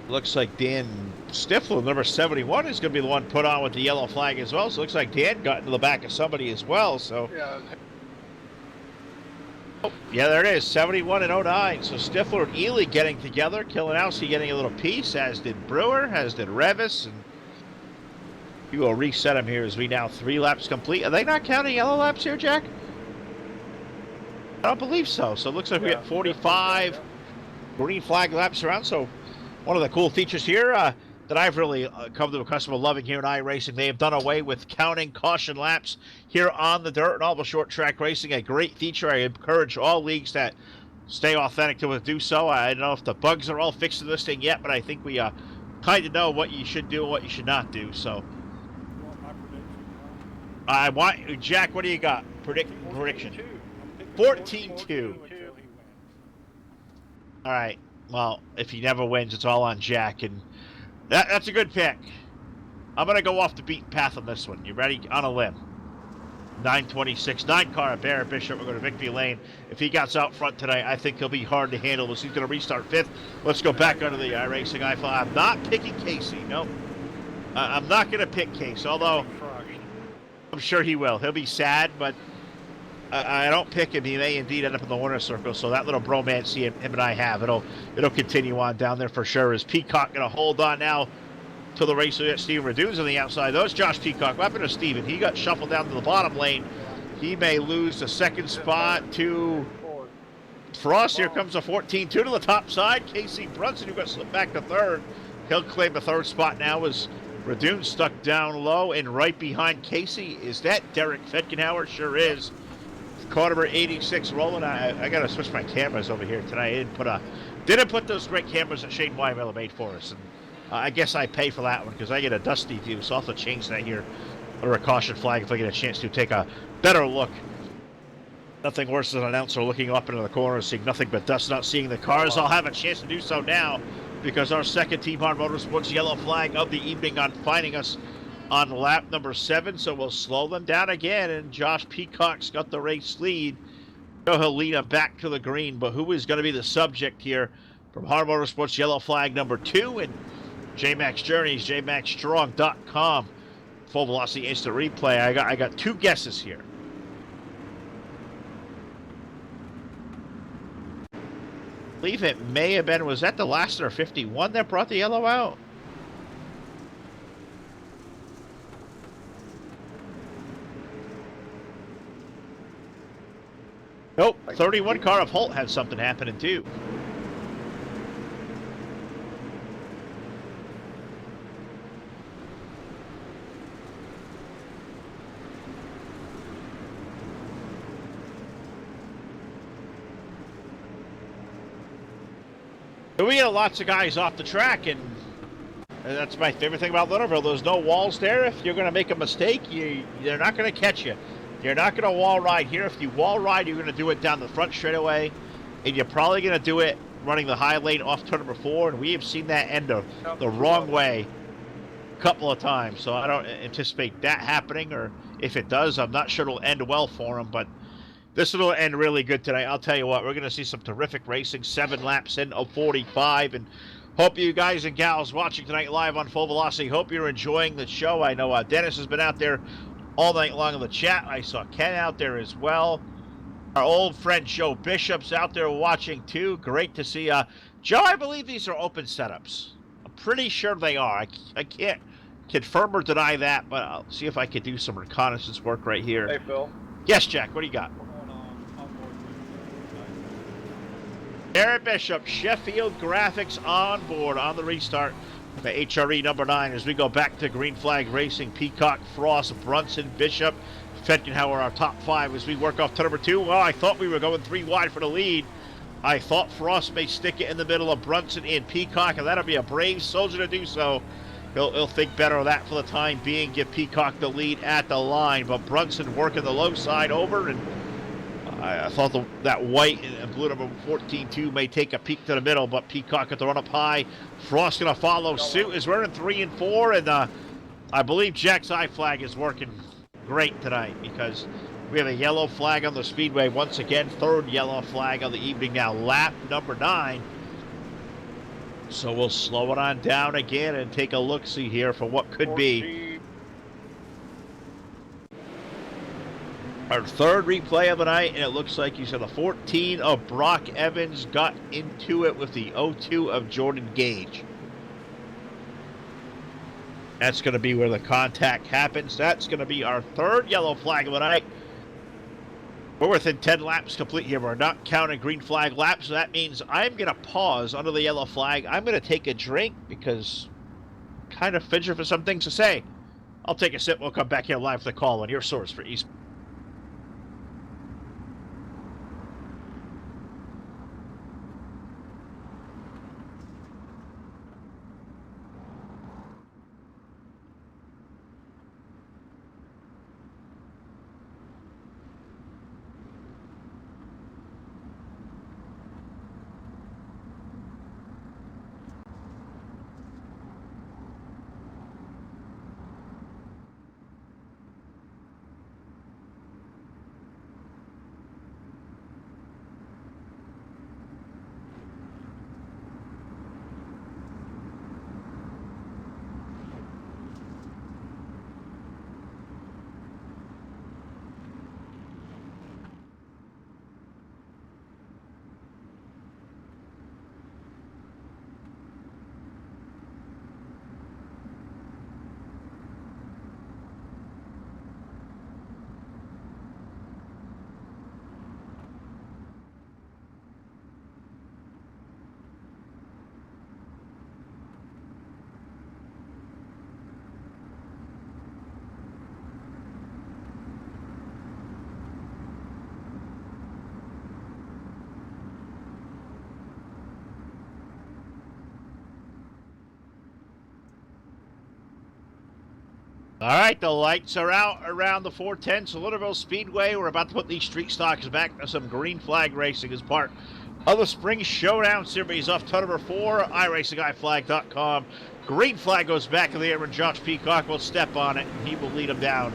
Looks like Dan Stifler, number 71, is going to be the one put on with the yellow flag as well. So it looks like Dan got into the back of somebody as well. So Yeah. yeah, there it is, 71 and 09. So Stifler and Ely getting together. Kilinowski getting a little piece, as did Brewer, as did Revis. And we will reset them here as we now 3 laps complete. Are they not counting yellow laps here, Jack? I don't believe so. So it looks like we got 45 green flag laps around. So one of the cool features here that I've really come to a custom of loving here in iRacing, they have done away with counting caution laps here on the dirt and all the short track racing. A great feature. I encourage all leagues that stay authentic to do so. I don't know if the bugs are all fixed in this thing yet, but I think we kind of know what you should do and what you should not do. So You want my prediction? I want Jack. What do you got? Prediction. 14-2. Until he wins. All right. Well, if he never wins, it's all on Jack, and that's a good pick. I'm gonna go off the beaten path on this one. You ready? On a limb. 926, 9 car at Barrett Bishop. We're going to Victory Lane. If he gets out front tonight, I think he'll be hard to handle. He's going to restart 5th. Let's go back under the iRacing I-5. I'm not picking Casey. No. I'm not going to pick Casey, although I'm sure he will. He'll be sad, but I don't pick him. He may indeed end up in the winner's circle, so that little bromance him and I have, it'll continue on down there for sure. Is Peacock going to hold on now to the race? We got Steven Redunes on the outside. Those Josh Peacock. What happened to Steven? He got shuffled down to the bottom lane. He may lose the second spot to Frost. Here comes a 14-2 to the top side. Casey Brunson, who got slipped back to third. He'll claim the third spot now as Redunes stuck down low, and right behind Casey. Is that Derek Fetkenhauer? Sure is. Car number 86 rolling. I got to switch my cameras over here tonight. I didn't put those great cameras that Shane Wymiller made for us. And I guess I pay for that one because I get a dusty view, so I'll have to change that here under a caution flag if I get a chance to take a better look. Nothing worse than an announcer looking up into the corner and seeing nothing but dust, not seeing the cars. I'll have a chance to do so now because our second Team Hard Motorsports yellow flag of the evening on finding us on lap number 7, so we'll slow them down again, and Josh Peacock's got the race lead. He'll lead him back to the green, but who is going to be the subject here from Hard Motorsports yellow flag number 2 and JMax Journeys, jmaxstrong.com. Full velocity instant replay. I got 2 guesses here. I believe it may have been, was that the Lassiter 51 that brought the yellow out? Nope, 31 car of Holt had something happening too. We get lots of guys off the track, and that's my favorite thing about Lernerville. There's no walls there. If you're going to make a mistake, they're not going to catch you. You're not going to wall ride here. If you wall ride, you're going to do it down the front straightaway, and you're probably going to do it running the high lane off turn number 4, and we have seen that end the wrong way a couple of times, so I don't anticipate that happening, or if it does, I'm not sure it'll end well for him, but this will end really good tonight. I'll tell you what, we're going to see some terrific racing, 7 laps in of 45, and hope you guys and gals watching tonight live on Full Velocity, hope you're enjoying the show. I know Dennis has been out there all night long in the chat. I saw Ken out there as well. Our old friend Joe Bishop's out there watching too. Great to see. Joe, I believe these are open setups. I'm pretty sure they are. I can't confirm or deny that, but I'll see if I can do some reconnaissance work right here. Hey, Phil. Yes, Jack, what do you got? Aaron Bishop, Sheffield Graphics on board on the restart. The HRE number 9 as we go back to green flag racing. Peacock, Frost, Brunson, Bishop, Fetkenhauer, our top 5 as we work off to number 2. Well, I thought we were going 3 wide for the lead. I thought Frost may stick it in the middle of Brunson and Peacock, and that'll be a brave soldier to do so. He'll think better of that for the time being, give Peacock the lead at the line. But Brunson working the low side over, and I thought that white and blue number 14-2 may take a peek to the middle, but Peacock got the run up high. Frost going to follow suit as we're in 3 and 4, and I believe Jack's eye flag is working great tonight because we have a yellow flag on the speedway once again. 3rd yellow flag of the evening now, lap number 9. So we'll slow it on down again and take a look-see here for what could be our 3rd replay of the night, and it looks like you said the 14 of Brock Evans got into it with the 02 of Jordan Gage. That's going to be where the contact happens. That's going to be our 3rd yellow flag of the night. We're within 10 laps complete here. We're not counting green flag laps, so that means I'm going to pause under the yellow flag. I'm going to take a drink because I'm kind of fidgeting for some things to say. I'll take a sip. We'll come back here live for the call on your source for East. All right, the lights are out around the 410 Lernerville Speedway. We're about to put these street stocks back to some green flag racing as part of the Spring Showdown Series off turn number 4, iRacingIFlag.com. Green flag goes back in the air and Josh Peacock will step on it, and he will lead him down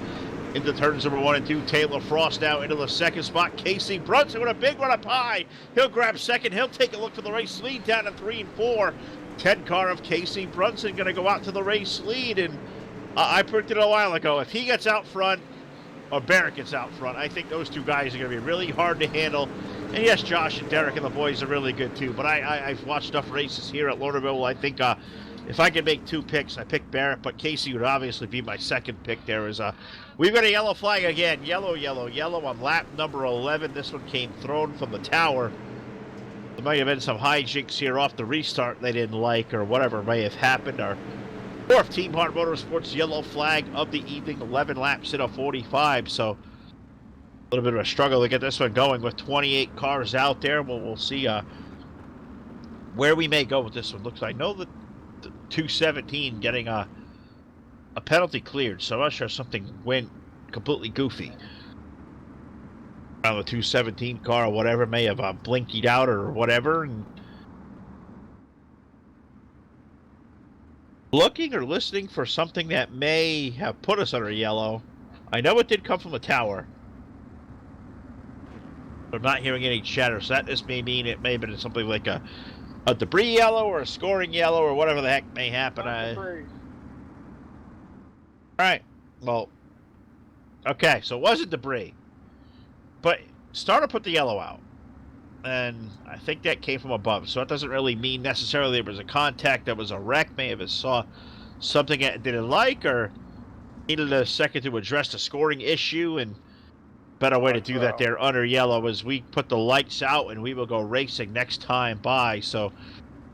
into turns number 1 and 2. Taylor Frost now into the second spot. Casey Brunson with a big run up high. He'll grab second. He'll take a look for the race lead down to 3 and 4. 10 car of Casey Brunson going to go out to the race lead, and I predicted a while ago, if he gets out front or Barrett gets out front, I think those two guys are going to be really hard to handle. And yes, Josh and Derek and the boys are really good too, but I've watched enough races here at Lernerville. I think if I could make 2 picks, I pick Barrett, but Casey would obviously be my second pick there. We've got a yellow flag again. Yellow, yellow, yellow on lap number 11. This one came thrown from the tower. There might have been some hijinks here off the restart they didn't like, or whatever may have happened. Our fourth Team Hart Motorsports yellow flag of the evening, 11 laps in a 45. So a little bit of a struggle to get this one going with 28 cars out there. We'll see where we may go with this one. Looks like I know that the 217 getting a penalty cleared, so I'm not sure something went completely goofy around the 217 car or whatever. May have blinked out or whatever. And looking or listening for something that may have put us under yellow. I know it did come from the tower. I'm not hearing any chatter, so that just may mean it may have been something like a debris yellow or a scoring yellow or whatever the heck may happen. Alright, well, okay, so it wasn't debris, but starter put the yellow out, and I think that came from above, so that doesn't really mean necessarily there was a contact, that was a wreck. Maybe it saw something it didn't like or needed a second to address the scoring issue, and better way to do that there under yellow is we put the lights out and we will go racing next time by. So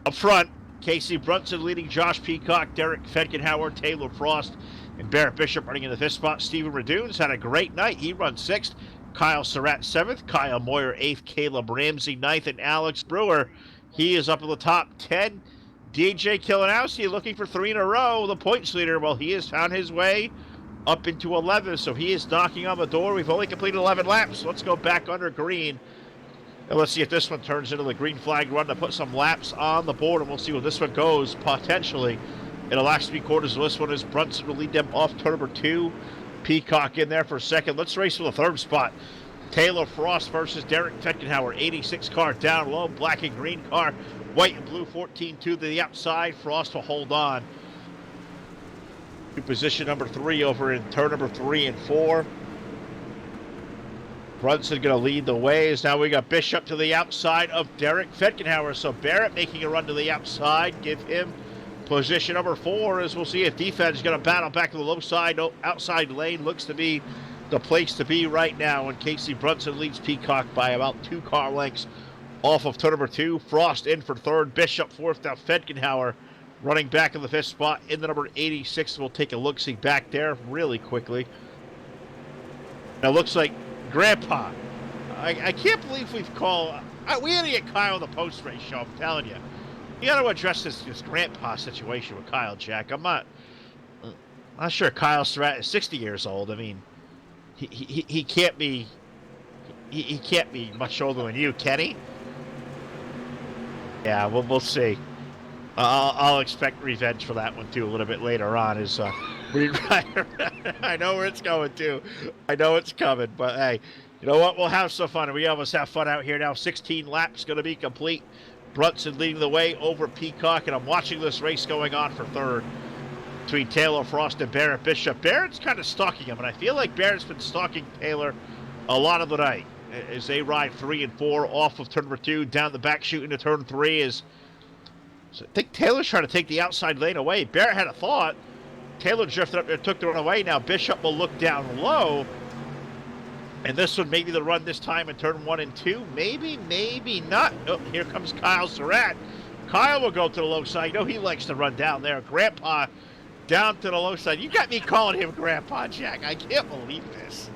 up front, Casey Brunson leading Josh Peacock, Derek Fenkenhauer, Taylor Frost, and Barrett Bishop running in the 5th spot. Steven Radune's had a great night. He runs 6th. Kyle Surratt 7th. Kyle Moyer 8th. Caleb Ramsey 9th. And Alex Brewer, he is up in the top 10. DJ Kilinowski looking for 3 in a row. The points leader, well, he has found his way up into 11th, so he is knocking on the door. We've only completed 11 laps. So let's go back under green. And let's see if this one turns into the green flag run to put some laps on the board, and we'll see where this one goes potentially. In the last 3 quarters of this one is Brunson will lead them off turn number 2. Peacock in there for second. Let's race for the 3rd spot. Taylor Frost versus Derek Fenkenhauer. 86 car down low. Black and green car. White and blue 14-2 to the outside. Frost will hold on to position number 3 over in turn number 3 and 4. Brunson going to lead the way as now we got Bishop to the outside of Derek Fenkenhauer. So Barrett making a run to the outside. Give him position number 4 as we'll see if defense is going to battle back to the low side. Outside lane looks to be the place to be right now. And Casey Brunson leads Peacock by about 2 car lengths off of turn number 2. Frost in for 3rd. Bishop 4th. Now Fenkenhauer running back in the 5th spot in the number 86. We'll take a look-see back there really quickly. Now it looks like Grandpa. I can't believe we've called. We had to get Kyle on the post-race show, I'm telling you. You got to address this Grandpa situation with Kyle, Jack. I'm not sure Kyle Surratt is 60 years old. I mean, he can't be. He can't be much older than you, can he? Yeah, we'll see. I'll expect revenge for that one too a little bit later on. I know where it's going to. I know it's coming, but hey, you know what? We'll have some fun. We almost have fun out here now. 16 laps going to be complete. Brunson leading the way over Peacock, and I'm watching this race going on for 3rd between Taylor Frost and Barrett Bishop. Barrett's kind of stalking him, and I feel like Barrett's been stalking Taylor a lot of the night as they ride 3 and 4 off of turn number 2 down the back chute into turn 3. So I think Taylor's trying to take the outside lane away. Barrett had a thought. Taylor drifted up there, took the run away. Now Bishop will look down low. And this one, maybe the run this time in turn 1 and 2. Maybe, maybe not. Oh, here comes Kyle Surratt. Kyle will go to the low side. You know he likes to run down there. Grandpa down to the low side. You got me calling him Grandpa, Jack. I can't believe this.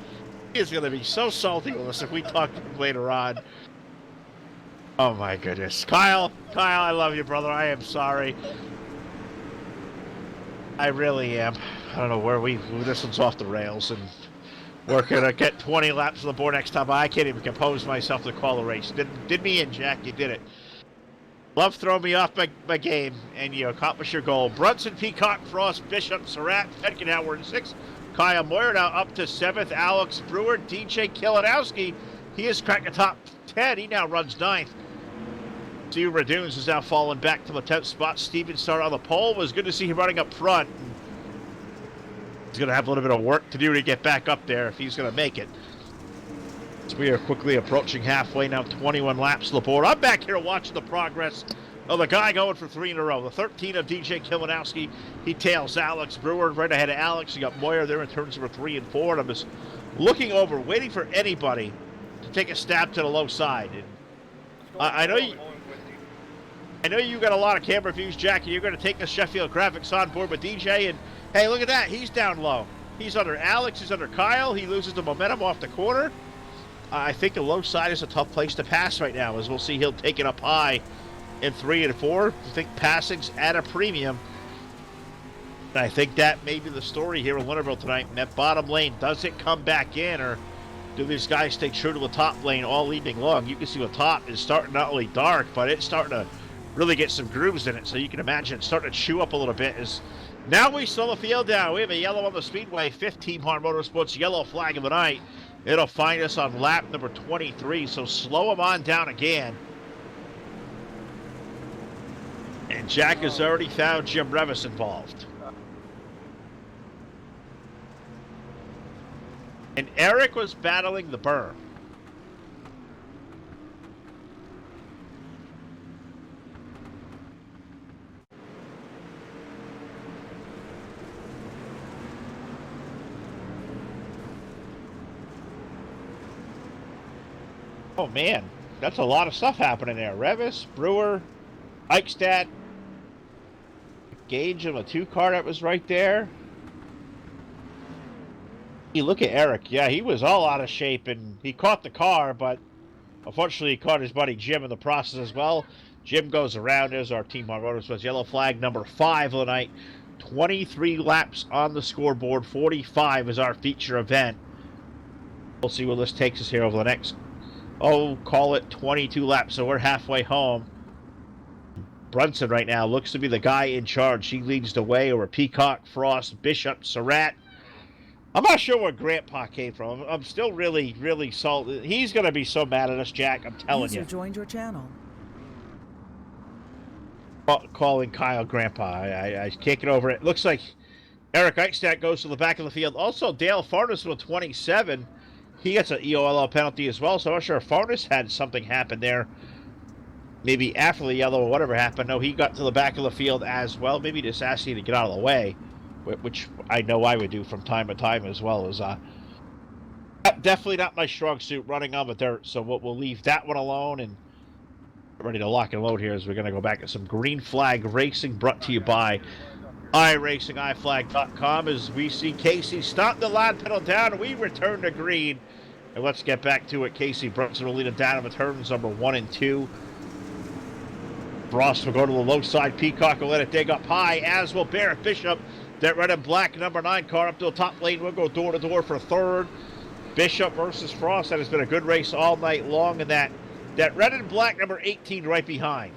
He is going to be so salty with us if we talk to him later on. Oh, my goodness. Kyle, I love you, brother. I am sorry. I really am. I don't know where this one's off the rails, and we're gonna get 20 laps on the board next time. I can't even compose myself to call a race. Did me in, Jack. You did it. Love throwing me off my game, and you accomplish your goal. Brunson, Peacock, Frost, Bishop, Surratt, Fedkin now we're in 6th. Kyle Moyer now up to 7th. Alex Brewer, DJ Kilinowski, he has cracked the top 10. He now runs 9th. Steve Radunes has now fallen back to the 10th spot. Steven started on the pole. It was good to see him running up front. He's going to have a little bit of work to do to get back up there if he's going to make it. So we are quickly approaching halfway now, 21 laps to the board. I'm back here watching the progress of the guy going for 3 in a row. The 13 of DJ Kilinowski. He tails Alex Brewer right ahead of Alex. You got Moyer there in turns number 3 and 4. And I'm just looking over, waiting for anybody to take a stab to the low side. And I know you got a lot of camera views, Jack, and you're going to take the Sheffield graphics on board with DJ. And hey, look at that. He's down low. He's under Alex. He's under Kyle. He loses the momentum off the corner. I think the low side is a tough place to pass right now, as we'll see he'll take it up high in 3 and 4. I think passing's at a premium. And I think that may be the story here in Lernerville tonight. That bottom lane, does it come back in, or do these guys stay true to the top lane all evening long? You can see the top is starting not only dark, but it's starting to really get some grooves in it. So you can imagine it's starting to chew up a little bit. As now we slow the field down. We have a yellow on the speedway, 5th Team Hard Motorsports yellow flag of the night. It'll find us on lap number 23, so slow him on down again. And Jack has already found Jim Revis involved. And Eric was battling the berm. Oh, man, that's a lot of stuff happening there. Revis, Brewer, Eichstadt, Gage of a 2-car that was right there. You look at Eric. Yeah, he was all out of shape, and he caught the car, but unfortunately he caught his buddy Jim in the process as well. Jim goes around. There's our Team Hard Motorsports yellow flag number 5 of the night. 23 laps on the scoreboard. 45 is our feature event. We'll see where this takes us here over the next, call it 22 laps, so we're halfway home. Brunson right now looks to be the guy in charge. He leads the way over Peacock, Frost, Bishop, Surratt. I'm not sure where Grandpa came from. I'm still really, really salty. He's going to be so mad at us, Jack, I'm telling you. User joined your channel. Calling Kyle Grandpa. I can't get over it. Looks like Eric Eichstadt goes to the back of the field. Also, Dale Farnes with 27. He gets an EOLL penalty as well, so I'm not sure if Farnes had something happen there. Maybe after the yellow or whatever happened. No, he got to the back of the field as well. Maybe just asked you to get out of the way, which I know I would do from time to time as well. As definitely not my strong suit running on the dirt, so we'll leave that one alone and get ready to lock and load here as we're going to go back to some green flag racing brought to you by iRacingIFlag.com as we see Casey stop the line pedal down and we return to green. And let's get back to it. Casey Brunson will lead it down in turns number 1 and 2. Frost will go to the low side. Peacock will let it dig up high, as will Barrett Bishop. That red and black number 9 car up to the top lane. We'll go door to door for 3rd. Bishop versus Frost. That has been a good race all night long. And that red and black number 18 right behind.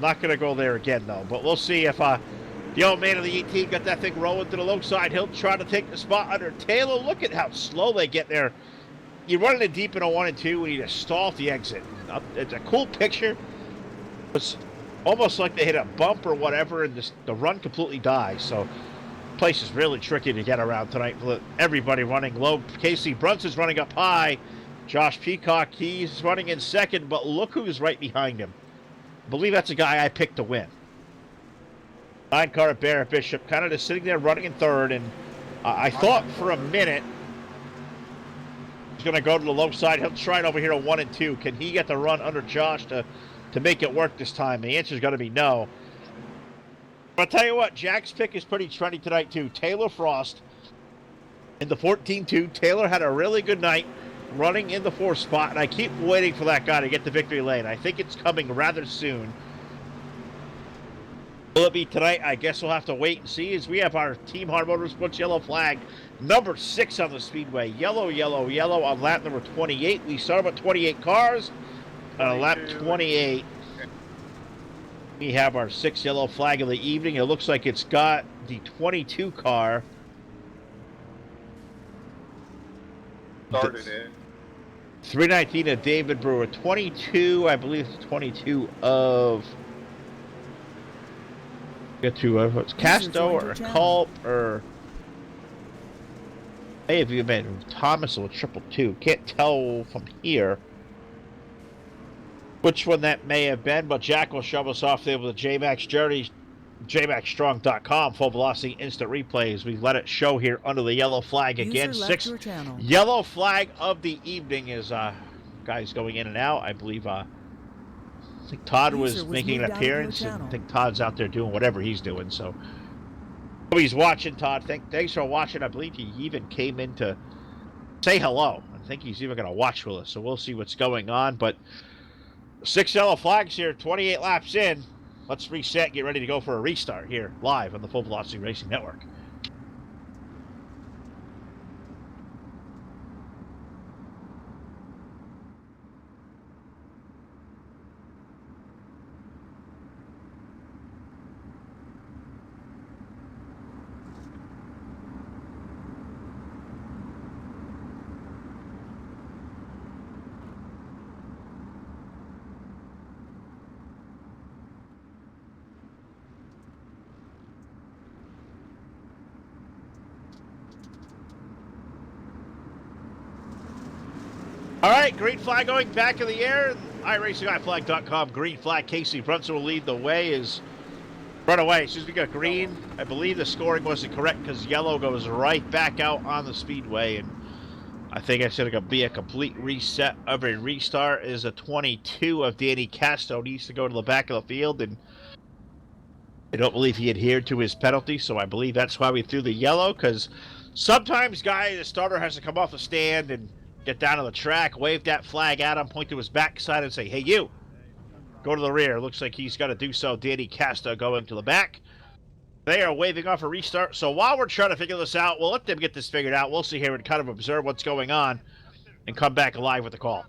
Not going to go there again, though. But we'll see if the old man of the 18 got that thing rolling to the low side. He'll try to take the spot under Taylor. Look at how slow they get there. You're running it deep in a 1 and 2 when you just stall at the exit. It's a cool picture. It's almost like they hit a bump or whatever, and the run completely dies. So the place is really tricky to get around tonight. Everybody running low. Casey Brunson's running up high. Josh Peacock, he's running in 2nd, but look who's right behind him. I believe that's a guy I picked to win. 9 car at Barrett Bishop, kind of just sitting there running in 3rd, and I thought for a minute he's going to go to the low side. He'll try it over here at 1 and 2. Can he get the run under Josh to make it work this time? The answer is going to be no. But I'll tell you what, Jack's pick is pretty trendy tonight too. Taylor Frost in the 14-2. Taylor had a really good night running in the 4th spot, and I keep waiting for that guy to get the victory lane. I think it's coming rather soon. Will it be tonight? I guess we'll have to wait and see, as we have our Team Hard Motorsports yellow flag, number 6 on the speedway. Yellow, yellow, yellow on lap number 28. We start with 28 cars. On lap 28, we have our 6th yellow flag of the evening. It looks like it's got the 22 car. Started it. 319 of David Brewer. 22, I believe it's 22 of... Get to what's Casto or Culp or may have even been Thomas or 222. Can't tell from here which one that may have been, but Jack will shove us off there with a JMax Journey, JMaxStrong.com, full velocity instant replays. We let it show here under the yellow flag again. 6th yellow flag of the evening is guys going in and out. I believe I think Todd was making an appearance, and I think Todd's out there doing whatever he's doing. So he's watching. Todd, thanks for watching. I believe he even came in to say hello. I think he's even going to watch with us. So we'll see what's going on. But 6 yellow flags here, 28 laps in. Let's reset, get ready to go for a restart here live on the Full Velocity Racing Network. All right, green flag going back in the air. iRacingIFlag.com, green flag. Casey Brunson will lead the way. Is run away. As soon as we got green, I believe the scoring wasn't correct because yellow goes right back out on the speedway. And I think I said it could be a complete reset of a restart. Is a 22 of Danny Casto needs to go to the back of the field. And I don't believe he adhered to his penalty, so I believe that's why we threw the yellow, because sometimes the starter has to come off the stand and get down to the track, wave that flag at him, point to his backside and say, hey, you, go to the rear. Looks like he's got to do so. Danny Casta going to the back. They are waving off a restart. So while we're trying to figure this out, we'll let them get this figured out. We'll sit here and kind of observe what's going on and come back live with the call.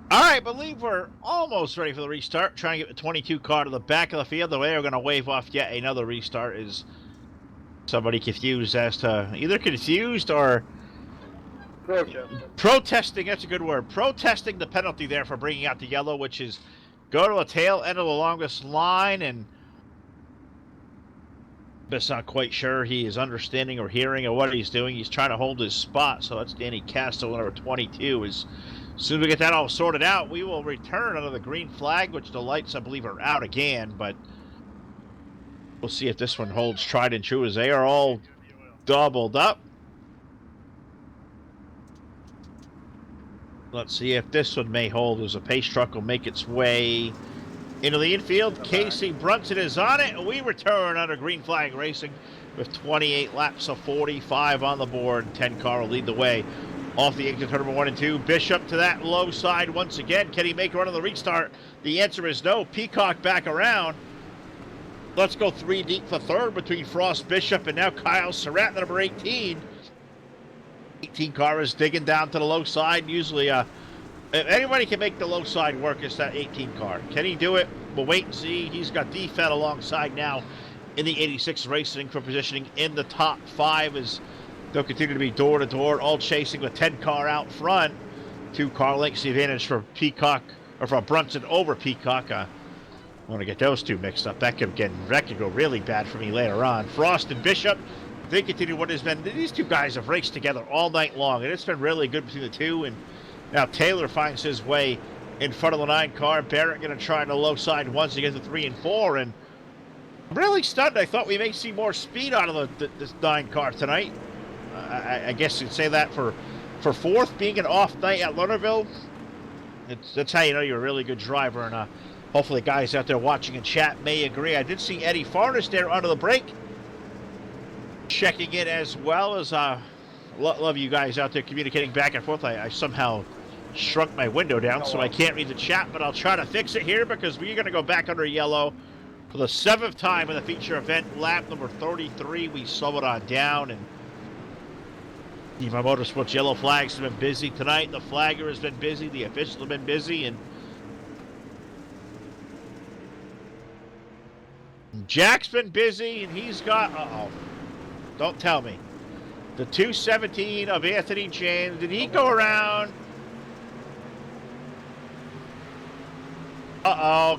All right, I believe we're almost ready for the restart. Trying to get the 22 car to the back of the field. The way we're going to wave off yet another restart is somebody confused as to either confused or protesting. That's a good word. Protesting the penalty there for bringing out the yellow, which is go to the tail end of the longest line, and just not quite sure he is understanding or hearing or what he's doing. He's trying to hold his spot, so that's Danny Castro, number 22. As soon as we get that all sorted out, we will return under the green flag, which the lights, I believe, are out again, but we'll see if this one holds tried and true, as they are all doubled up. Let's see if this one may hold, as a pace truck will make its way into the infield. Casey Brunson is on it. We return under green flag racing with 28 laps of 45 on the board. 10 car will lead the way off the exit turn number 1 and 2. Bishop to that low side once again. Can he make a run on the restart? The answer is no. Peacock back around. Let's go 3 deep for third between Frost Bishop and now Kyle Surratt, number 18. 18 car is digging down to the low side. Usually, if anybody can make the low side work, it's that 18 car. Can he do it? We'll wait and see. He's got D-Fed alongside now in the 86 Racing for positioning in the top 5 as they'll continue to be door to door, all chasing with 10 car out front. 2 car lengths the advantage for Peacock, or for Brunson over Peacock. I want to get those two mixed up. That could go really bad for me later on. Frost and Bishop, they continue what has been. These two guys have raced together all night long, and it's been really good between the two. And now Taylor finds his way in front of the 9 car. Barrett going to try on the low side once to get to 3 and 4. And I'm really stunned. I thought we may see more speed out of this 9 car tonight. I guess you'd say that for fourth, being an off night at Lernerville. That's how you know you're a really good driver. And hopefully guys out there watching in chat may agree. I did see Eddie Farnes there under the brake, checking in as well as love you guys out there communicating back and forth. I somehow shrunk my window down so I can't read the chat, but I'll try to fix it here because we're going to go back under yellow for the 7th time in the feature event. Lap number 33, we slow it on down, and Eva Motorsports yellow flags have been busy tonight. The flagger has been busy. The officials have been busy, and Jack's been busy, and he's got, don't tell me. The 217 of Anthony James. Did he go around?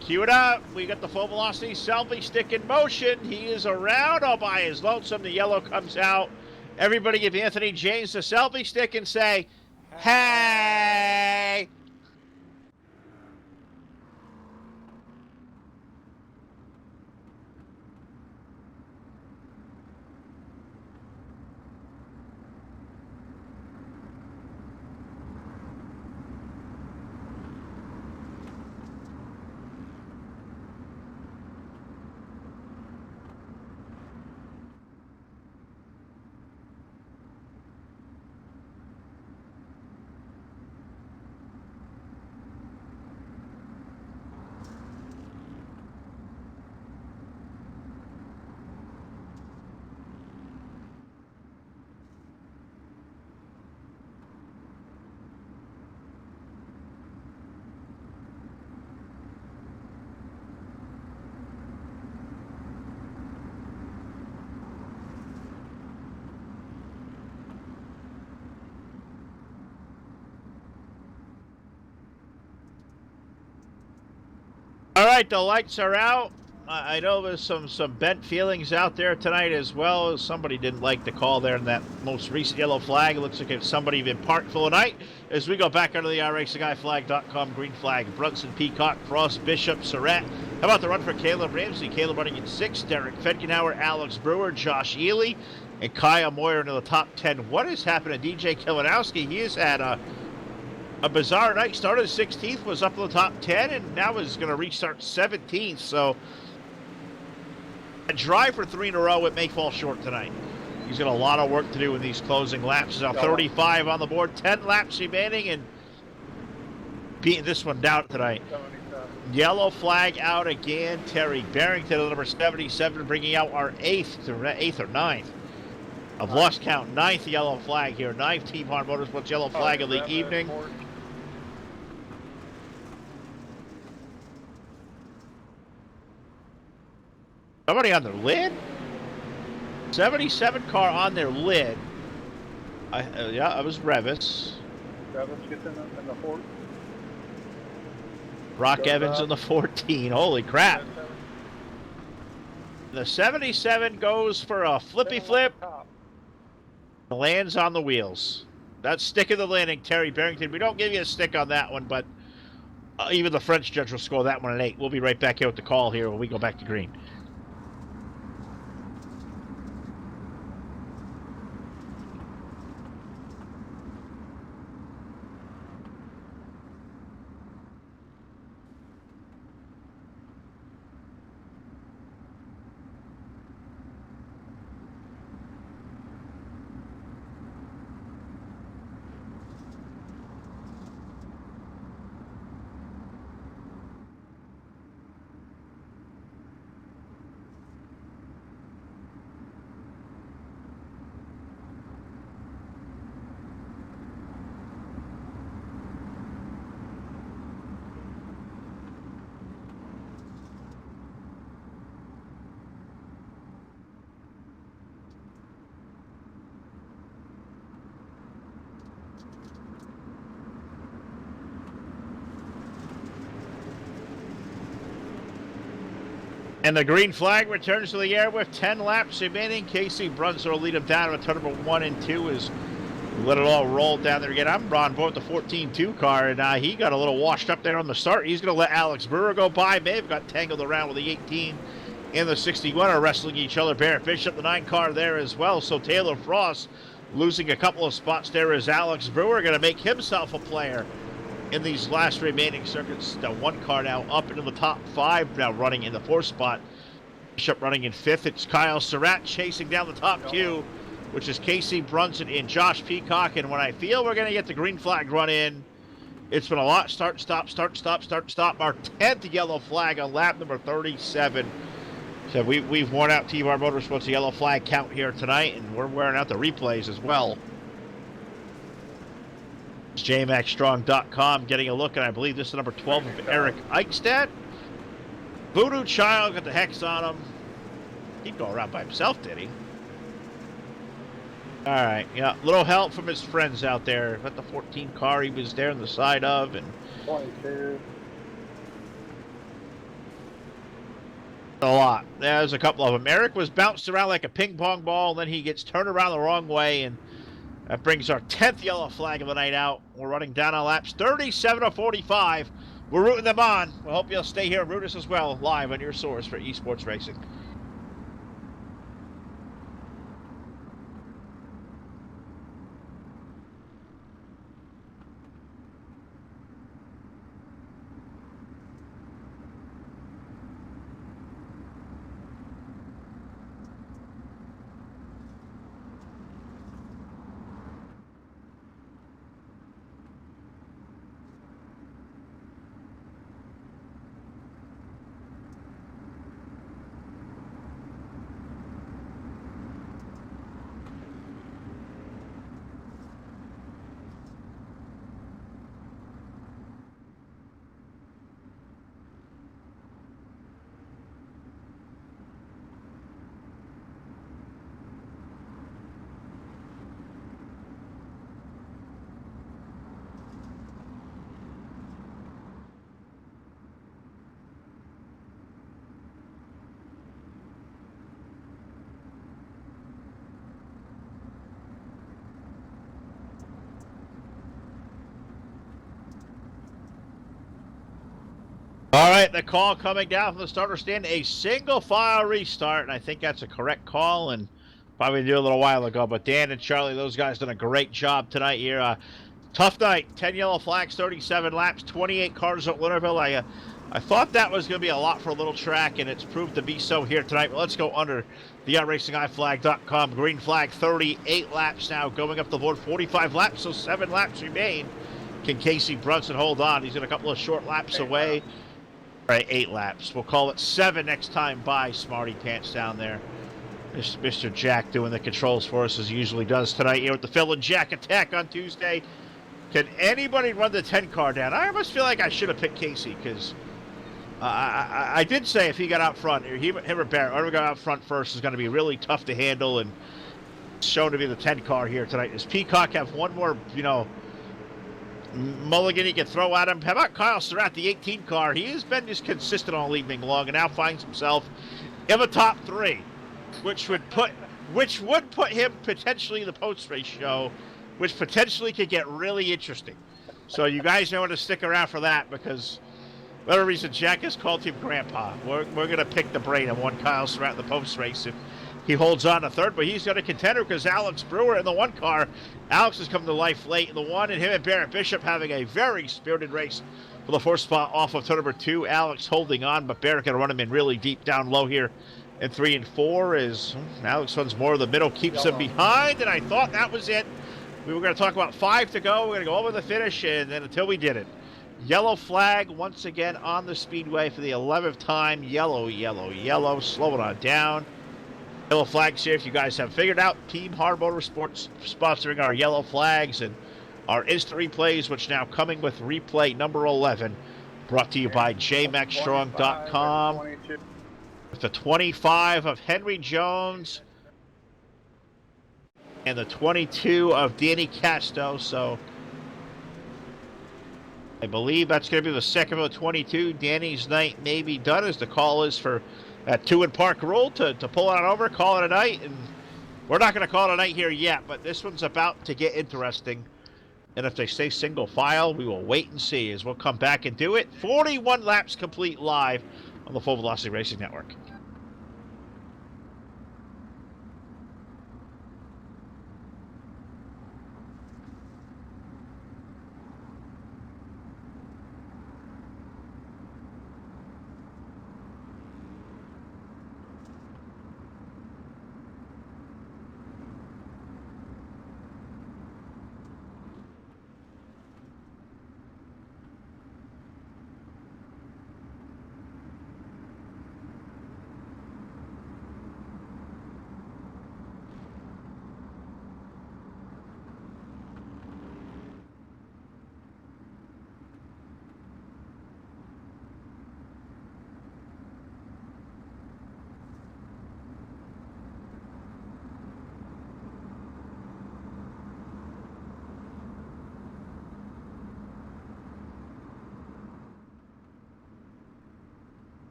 Cue it up. We got the full velocity selfie stick in motion. He is around all by his lonesome. The yellow comes out. Everybody give Anthony James the selfie stick and say, hey! All right, the lights are out. I know there's some bent feelings out there tonight as well. Somebody didn't like the call there in that most recent yellow flag. It looks like it's somebody been parked full of night. As we go back under the iRacingIFlag.com green flag, Brunson, Peacock, Frost, Bishop, Surratt. How about the run for Caleb Ramsey? Caleb running in 6th. Derek Fedgenauer, Alex Brewer, Josh Ely, and Kyle Moyer into the top 10. What has happened to DJ Kilinowski? He has had a bizarre night. Started 16th, was up to the top 10, and now is going to restart 17th. So a drive for 3 in a row, it may fall short tonight. He's got a lot of work to do in these closing laps. He's now 35 on the board, 10 laps remaining, and beating this one down tonight. Yellow flag out again. Terry Barrington, number 77, bringing out our 8th or 9th. I've lost count. 9th yellow flag here. 9th Team Hard Motorsports yellow flag of the evening. Somebody on their lid? 77 car on their lid. Yeah, it was Revis. Revis gets in the 4th. Brock Evans in the 14. Holy crap. The 77 goes for a flippy flip. Lands on the wheels. That's stick of the landing, Terry Barrington. We don't give you a stick on that one, but even the French judge will score that one an 8. We'll be right back here with the call here when we go back to green. And the green flag returns to the air with 10 laps remaining. Casey Brunson will lead him down with turn number 1 and 2 as we let it all roll down there again. I'm on board with the 14-2 car, and he got a little washed up there on the start. He's going to let Alex Brewer go by. May have got tangled around with the 18 and the 61 are wrestling each other. Barrett Bishop, the 9 car there as well. So Taylor Frost losing a couple of spots there as Alex Brewer going to make himself a player in these last remaining circuits. The 1 car now up into the top 5, now running in the 4th spot. Bishop running in 5th. It's Kyle Surratt chasing down the top 2, which is Casey Brunson and Josh Peacock. And when I feel we're going to get the green flag run in, it's been a lot start, stop, start, stop, start, stop. Our 10th yellow flag on lap number 37. So we've worn out T-Bar Motorsports yellow flag count here tonight, and we're wearing out the replays as well. It's JMaxStrong.com getting a look, and I believe this is number 12 of Eric Eichstadt. Voodoo Child got the hex on him. He'd go around by himself, did he? All right, yeah, little help from his friends out there. Got the 14 car he was there on the side of, and 22. a lot. There's a couple of them. Eric was bounced around like a ping pong ball, and then he gets turned around the wrong way, and that brings our 10th yellow flag of the night out. We're running down on laps 37 of 45. We're rooting them on. We hope you'll stay here and root us as well, live on your source for esports racing. All right, the call coming down from the starter stand, a single file restart, and I think that's a correct call, and probably did a little while ago, but Dan and Charlie, those guys done a great job tonight here. Tough night, 10 yellow flags, 37 laps, 28 cars at Lernerville. I thought that was going to be a lot for a little track, and it's proved to be so here tonight. But let's go under the iRacingIFlag.com. Green flag, 38 laps now, going up the board, 45 laps, so 7 laps remain. Can Casey Brunson hold on? He's in a couple of short laps away. All right, 8 laps. We'll call it 7 next time by Smarty Pants down there. Mr. Jack doing the controls for us as he usually does tonight here with the Phil and Jack Attack on Tuesday. Can anybody run the 10 car down? I almost feel like I should have picked Casey because I did say if he got out front, or him or Barrett, whoever got out front first is going to be really tough to handle, and shown to be the 10 car here tonight. Does Peacock have one more, mulligan he can throw at him? How about Kyle Surratt, the 18 car? He has been just consistent all evening long, and now finds himself in the top 3, which would put him potentially in the post-race show, which potentially could get really interesting. So you guys know to stick around for that, because whatever reason Jack has called him Grandpa. We're going to pick the brain of one Kyle Surratt in the post-race if he holds on to third, but he's got a contender because Alex Brewer in the 1 car. Alex has come to life late in the 1, and him and Barrett Bishop having a very spirited race for the 4th spot off of turn number 2. Alex holding on, but Barrett going to run him in really deep down low here in 3 and 4 as Alex runs more of the middle, keeps him behind, and I thought that was it. We were going to talk about 5 to go. We're going to go over the finish, and then until we did it. Yellow flag once again on the speedway for the 11th time. Yellow, yellow, yellow. Slow it on down. Yellow flags here, if you guys have figured out, Team Hard Motorsports sponsoring our yellow flags and our instant replays, which now coming with replay number 11, brought to you by JMaxStrong.com. With the 25 of Henry Jones and the 22 of Danny Casto. So I believe that's going to be the second of the 22. Danny's night may be done, as the call is for that 2 in park rule to pull it on over, call it a night. And we're not going to call it a night here yet, but this one's about to get interesting. And if they stay single file, we will wait and see as we'll come back and do it. 41 laps complete live on the Full Velocity Racing Network.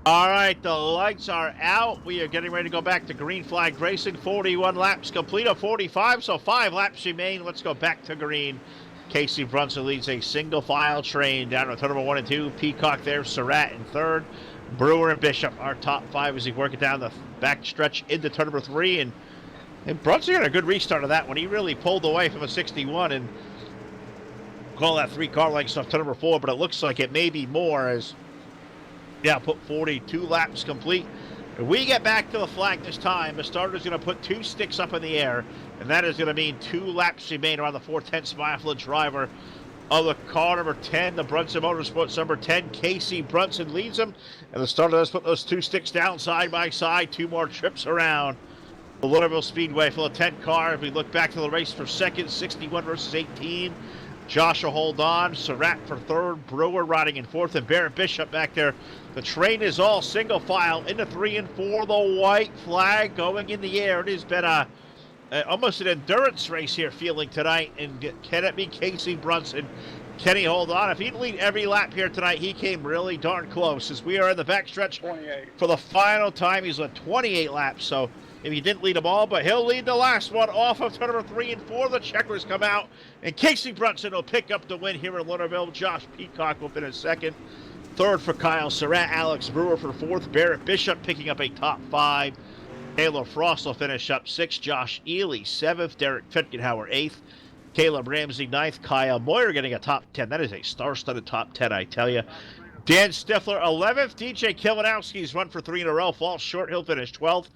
All right, the lights are out. We are getting ready to go back to green flag racing. 41 laps complete of 45, so 5 laps remain. Let's go back to green. Casey Brunson leads a single file train down to turn number 1 and 2. Peacock there, Surratt in third. Brewer and Bishop are top 5 as he work it down the back stretch into turn number 3. And Brunson got a good restart of that one. He really pulled away from a 61 and call that 3 car lengths off turn number 4, but it looks like it may be more as put 42 laps complete. If we get back to the flag this time, the starter's going to put 2 sticks up in the air, and that is going to mean 2 laps remain around the 410 mile for the driver of the car number 10, the Brunson Motorsports number 10. Casey Brunson leads him, and the starter does put those 2 sticks down side by side. 2 more trips around the Lernerville Speedway for the 10 car. If we look back to the race for second, 61 versus 18. Josh will hold on. Surratt for third. Brewer riding in fourth. And Barrett Bishop back there. The train is all single file into 3 and 4. The white flag going in the air. It has been almost an endurance race here feeling tonight. And can it be Casey Brunson? Can he hold on? If he'd lead every lap here tonight, he came really darn close as we are in the backstretch 28. for the final time. He's led 28 laps, so if he didn't lead them all, but he'll lead the last one off of turn number 3 and 4. The checkers come out, and Casey Brunson will pick up the win here in Lernerville. Josh Peacock will finish second. Third for Kyle Surratt. Alex Brewer for fourth. Barrett Bishop picking up a top 5. Taylor Frost will finish up 6th. Josh Ely 7th. Derek Fitgenhauer 8th. Caleb Ramsey 9th. Kyle Moyer getting a top 10. That is a star-studded top 10, I tell you. Dan Stifler 11th. DJ Kilinowski's run for 3 in a row. Falls short. He'll finish 12th.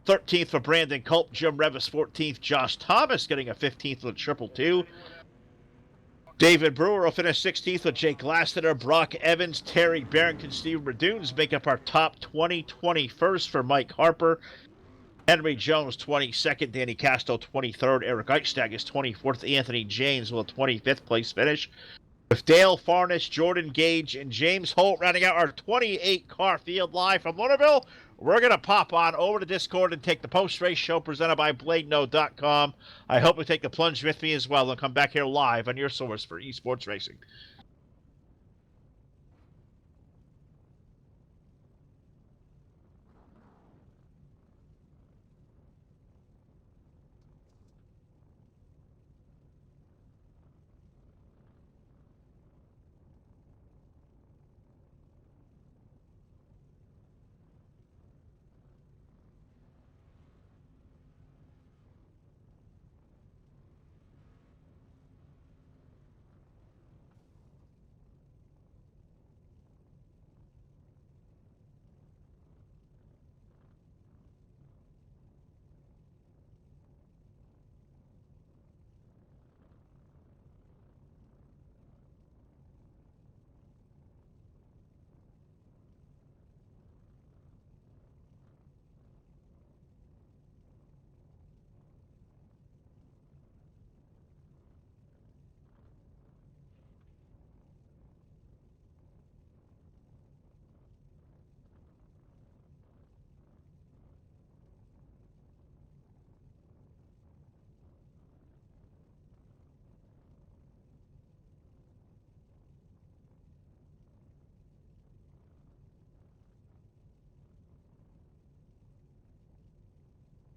13th for Brandon Culp. Jim Revis 14th. Josh Thomas getting a 15th with triple 2. David Brewer will finish 16th with Jake Lassiter. Brock Evans, Terry Barrington, Steve Radunes make up our top 20. 21st for Mike Harper. Henry Jones 22nd. Danny Casto 23rd. Eric Eichstag is 24th. Anthony James with a 25th place finish. With Dale Farnish, Jordan Gage, and James Holt rounding out our 28-car field live from Lernerville. We're going to pop on over to Discord and take the post-race show presented by BladeNode.com. I hope you take the plunge with me as well and come back here live on your source for esports racing.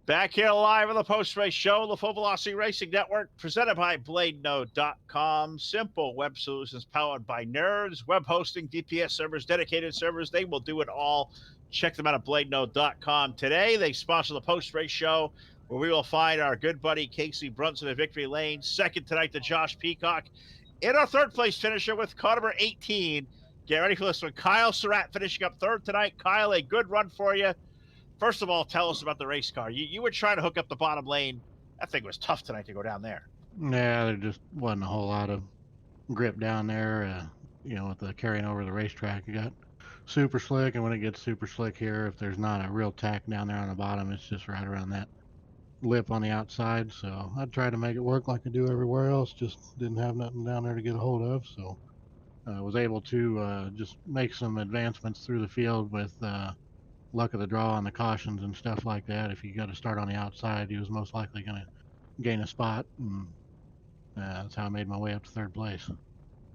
Back here live on the post-race show, the Full Velocity Racing Network, presented by BladeNode.com. Simple web solutions powered by nerds, web hosting, DPS servers, dedicated servers. They will do it all. Check them out at BladeNode.com. Today, they sponsor the post-race show, where we will find our good buddy Casey Brunson at Victory Lane. Second tonight to Josh Peacock. In our third-place finisher with car number 18. Get ready for this one. Kyle Surratt finishing up third tonight. Kyle, a good run for you. First of all, tell us about the race car. You were trying to hook up the bottom lane. That thing was tough tonight to go down there. Yeah, there just wasn't a whole lot of grip down there, with the carrying over the racetrack. You got super slick, and when it gets super slick here, if there's not a real tack down there on the bottom, it's just right around that lip on the outside. So I tried to make it work like I do everywhere else, just didn't have nothing down there to get a hold of. So I was able to just make some advancements through the field with luck of the draw on the cautions and stuff like that. If you got to start on the outside, he was most likely going to gain a spot, and that's how I made my way up to third place.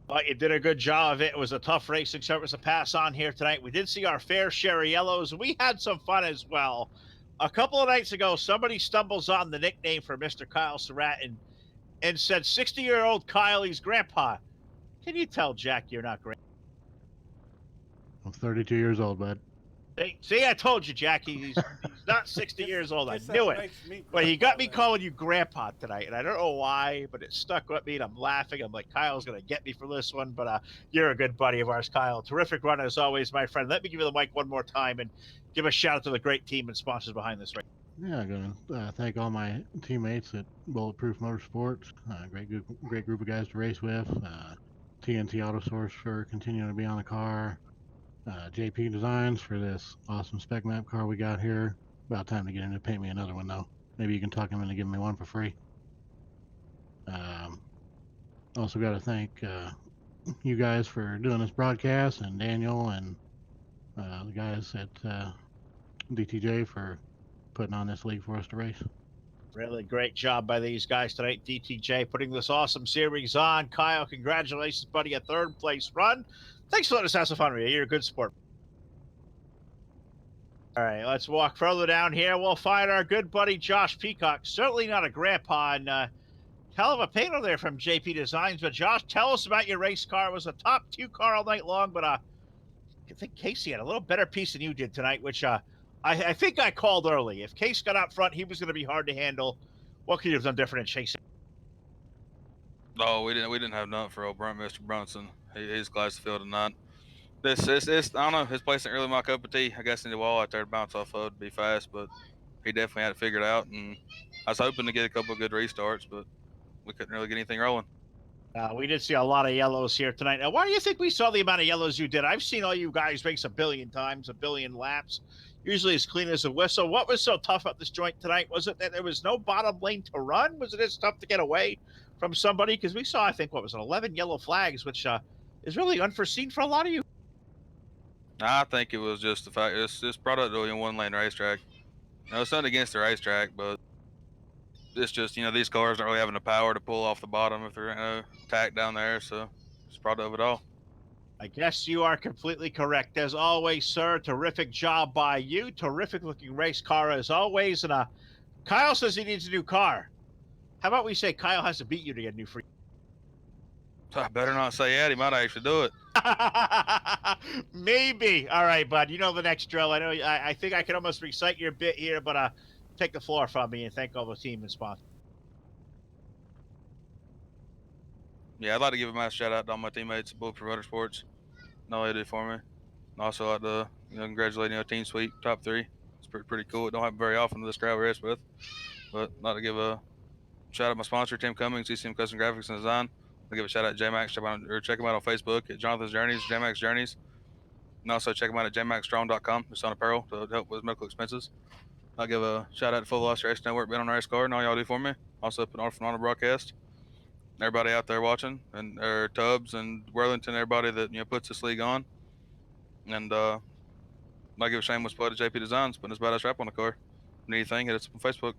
Well, you did a good job of it. It was a tough racing service to pass on here tonight. We did see our fair share of yellows. We had some fun as well. A couple of nights ago, somebody stumbles on the nickname for Mr. Kyle Surratt and said, 60-year-old Kyle, he's grandpa. Can you tell Jack you're not grandpa? I'm 32 years old, bud. See, I told you, Jackie. He's not 60 years old. I knew it. But he got me calling you Grandpa tonight, and I don't know why, but it stuck with me, and I'm laughing. I'm like, Kyle's going to get me for this one, but you're a good buddy of ours, Kyle. Terrific run, as always, my friend. Let me give you the mic one more time and give a shout-out to the great team and sponsors behind this race. Yeah, I'm going to thank all my teammates at Bulletproof Motorsports. Great group of guys to race with. TNT Auto Source for continuing to be on the car. JP Designs for this awesome spec map car we got here. About time to get him to paint me another one, though. Maybe you can talk him into giving me one for free. Also got to thank you guys for doing this broadcast, and Daniel and the guys at DTJ for putting on this league for us to race. Really great job by these guys tonight. DTJ putting this awesome series on. Kyle, congratulations, buddy. A third place run. Thanks for letting us have some fun with you. You're a good sport. All right, let's walk further down here. We'll find our good buddy Josh Peacock. Certainly not a grandpa, and hell of a painter there from JP Designs. But Josh, tell us about your race car. It was a top 2 car all night long, but I think Casey had a little better piece than you did tonight, which I think I called early. If Case got up front, he was going to be hard to handle. What could you have done different in chasing? No, we didn't have nothing for old Mr. Brunson. He's class the field tonight. This I don't know. His place ain't really my cup of tea. I guess in the wall out there to bounce off of to be fast, but he definitely had it figured out. And I was hoping to get a couple of good restarts, but we couldn't really get anything rolling. We did see a lot of yellows here tonight. Now, why do you think we saw the amount of yellows you did? I've seen all you guys race a billion times, a billion laps, usually as clean as a whistle. What was so tough about this joint tonight? Was it that there was no bottom lane to run? Was it just tough to get away from somebody? Because we saw, I think, 11 yellow flags, which is really unforeseen for a lot of you. I think it was just the fact it's product really a one-lane racetrack. It's not against the racetrack, but it's just, these cars don't really having the power to pull off the bottom if they're tacked down there, so it's product of it all. I guess you are completely correct. As always, sir, terrific job by you. Terrific looking race car as always. And Kyle says he needs a new car. How about we say Kyle has to beat you to get a new free? I better not say that. He might actually do it. Maybe. All right, bud. You know the next drill. I know. I think I can almost recite your bit here, but take the floor from me and thank all the team and sponsors. Yeah, I'd like to give a massive shout out to all my teammates at Bulletproof Motorsports. All they did for me. And also like to congratulate Team Sweep top 3. It's pretty cool. It don't happen very often to this crowd we race with, but I'd like to give a shout out to my sponsor Tim Cummings, ECM Custom Graphics and Design. I'll give a shout out to J-Max, check him out on Facebook at Jonathan's Journeys, J-Max Journeys. And also check him out at jmaxstrong.com. It's on apparel to help with medical expenses. I'll give a shout out to Full Velocity Race Network, being on the race car, and all y'all do for me. Also put on the broadcast. Everybody out there watching, and Tubbs and Worthington, everybody that puts this league on. And I'll give a shameless plug to JP Designs, putting this badass wrap on the car. Need anything, hit us up on Facebook.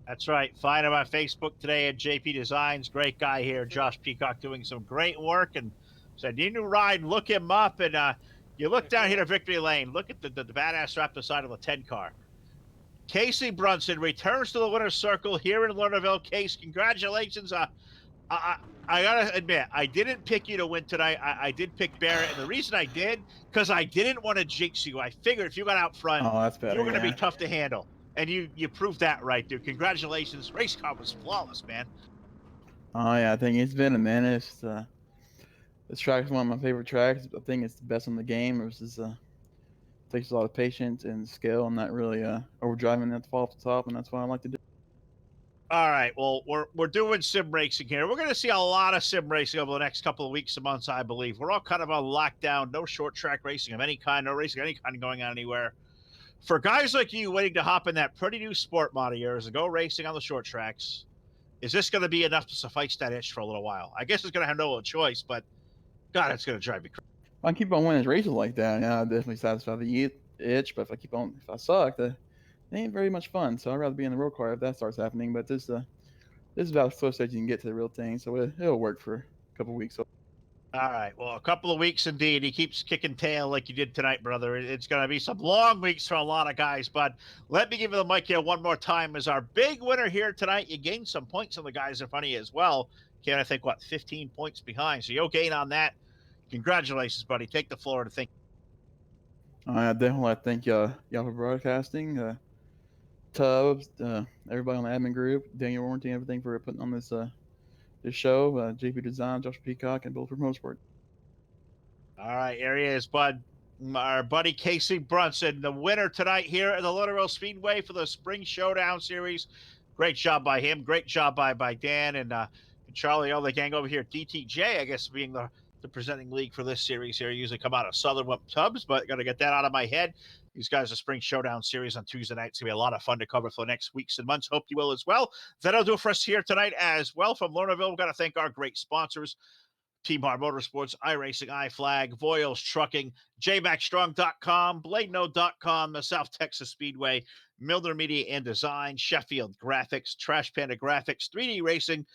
That's right. Find him on Facebook today at JP Designs. Great guy here, Josh Peacock, doing some great work. And said, you new ride, look him up. And you look down here to Victory Lane. Look at the badass wrap the side of the 10 car. Casey Brunson returns to the winner's circle here in Lernerville. Case, congratulations. I gotta admit, I didn't pick you to win tonight. I did pick Barrett, and the reason I did, because I didn't want to jinx you. I figured if you got out front, Oh, that's better. you were going to Yeah. be tough to handle, and you proved that right, dude. Congratulations. Race car was flawless, man. Oh yeah, I think it's been a minute. This track is one of my favorite tracks. I think it's the best in the game. It was just takes a lot of patience and skill, and not really overdriving that to fall off the top, and that's what I like to do. All right. Well, we're doing sim racing here. We're going to see a lot of sim racing over the next couple of weeks and months, I believe. We're all kind of on lockdown. No short track racing of any kind. No racing of any kind going on anywhere. For guys like you waiting to hop in that pretty new sport mod of yours and go racing on the short tracks, is this going to be enough to suffice that itch for a little while? I guess it's going to have no choice, but God, it's going to drive me crazy. If I keep on winning races like that, yeah, I'll definitely satisfy the itch. But if I suck, it ain't very much fun. So I'd rather be in the real car if that starts happening. But this is about as close as you can get to the real thing. So it'll work for a couple of weeks. All right. Well, a couple of weeks indeed. He keeps kicking tail like you did tonight, brother. It's going to be some long weeks for a lot of guys. But let me give you the mic here one more time as our big winner here tonight. You gained some points on the guys in front of you as well. Ken, I think, 15 points behind. So you'll gain on that. Congratulations, buddy. Take the floor to think. I definitely like to thank y'all for broadcasting. Tubbs, everybody on the admin group, Daniel Warranty, everything for putting on this show. JP Design, Josh Peacock, and Bulletproof Motorsport. All right, here he is, bud. Our buddy Casey Brunson, the winner tonight here at the Lernerville Speedway for the Spring Showdown Series. Great job by him. Great job by Dan and Charlie, all the gang over here at DTJ, I guess, being the presenting league for this series here. Usually come out of Southern Tubbs, but got to get that out of my head. These guys are Spring Showdown Series on Tuesday night. It's going to be a lot of fun to cover for the next weeks and months. Hope you will as well. That'll do it for us here tonight as well. From Lernerville, we've got to thank our great sponsors. Team Hard Motorsports, iRacing, iFlag, Voiles Trucking, JMaxStrong.com, BladeNode.com, the South Texas Speedway, Milner Media and Design, Sheffield Graphics, Trash Panda Graphics, 3D Racing,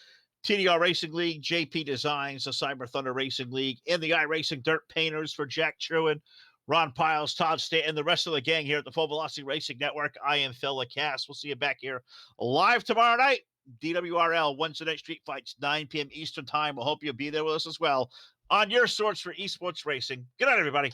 TDR Racing League, JP Designs, the Cyber Thunder Racing League, and the iRacing Dirt Painters for Jack Truin, Ron Piles, Todd State, and the rest of the gang here at the Full Velocity Racing Network. I am Phil Lacasse. We'll see you back here live tomorrow night. DWRL Wednesday Night Street Fights, 9 p.m. Eastern Time. We'll hope you'll be there with us as well on your source for esports racing. Good night, everybody.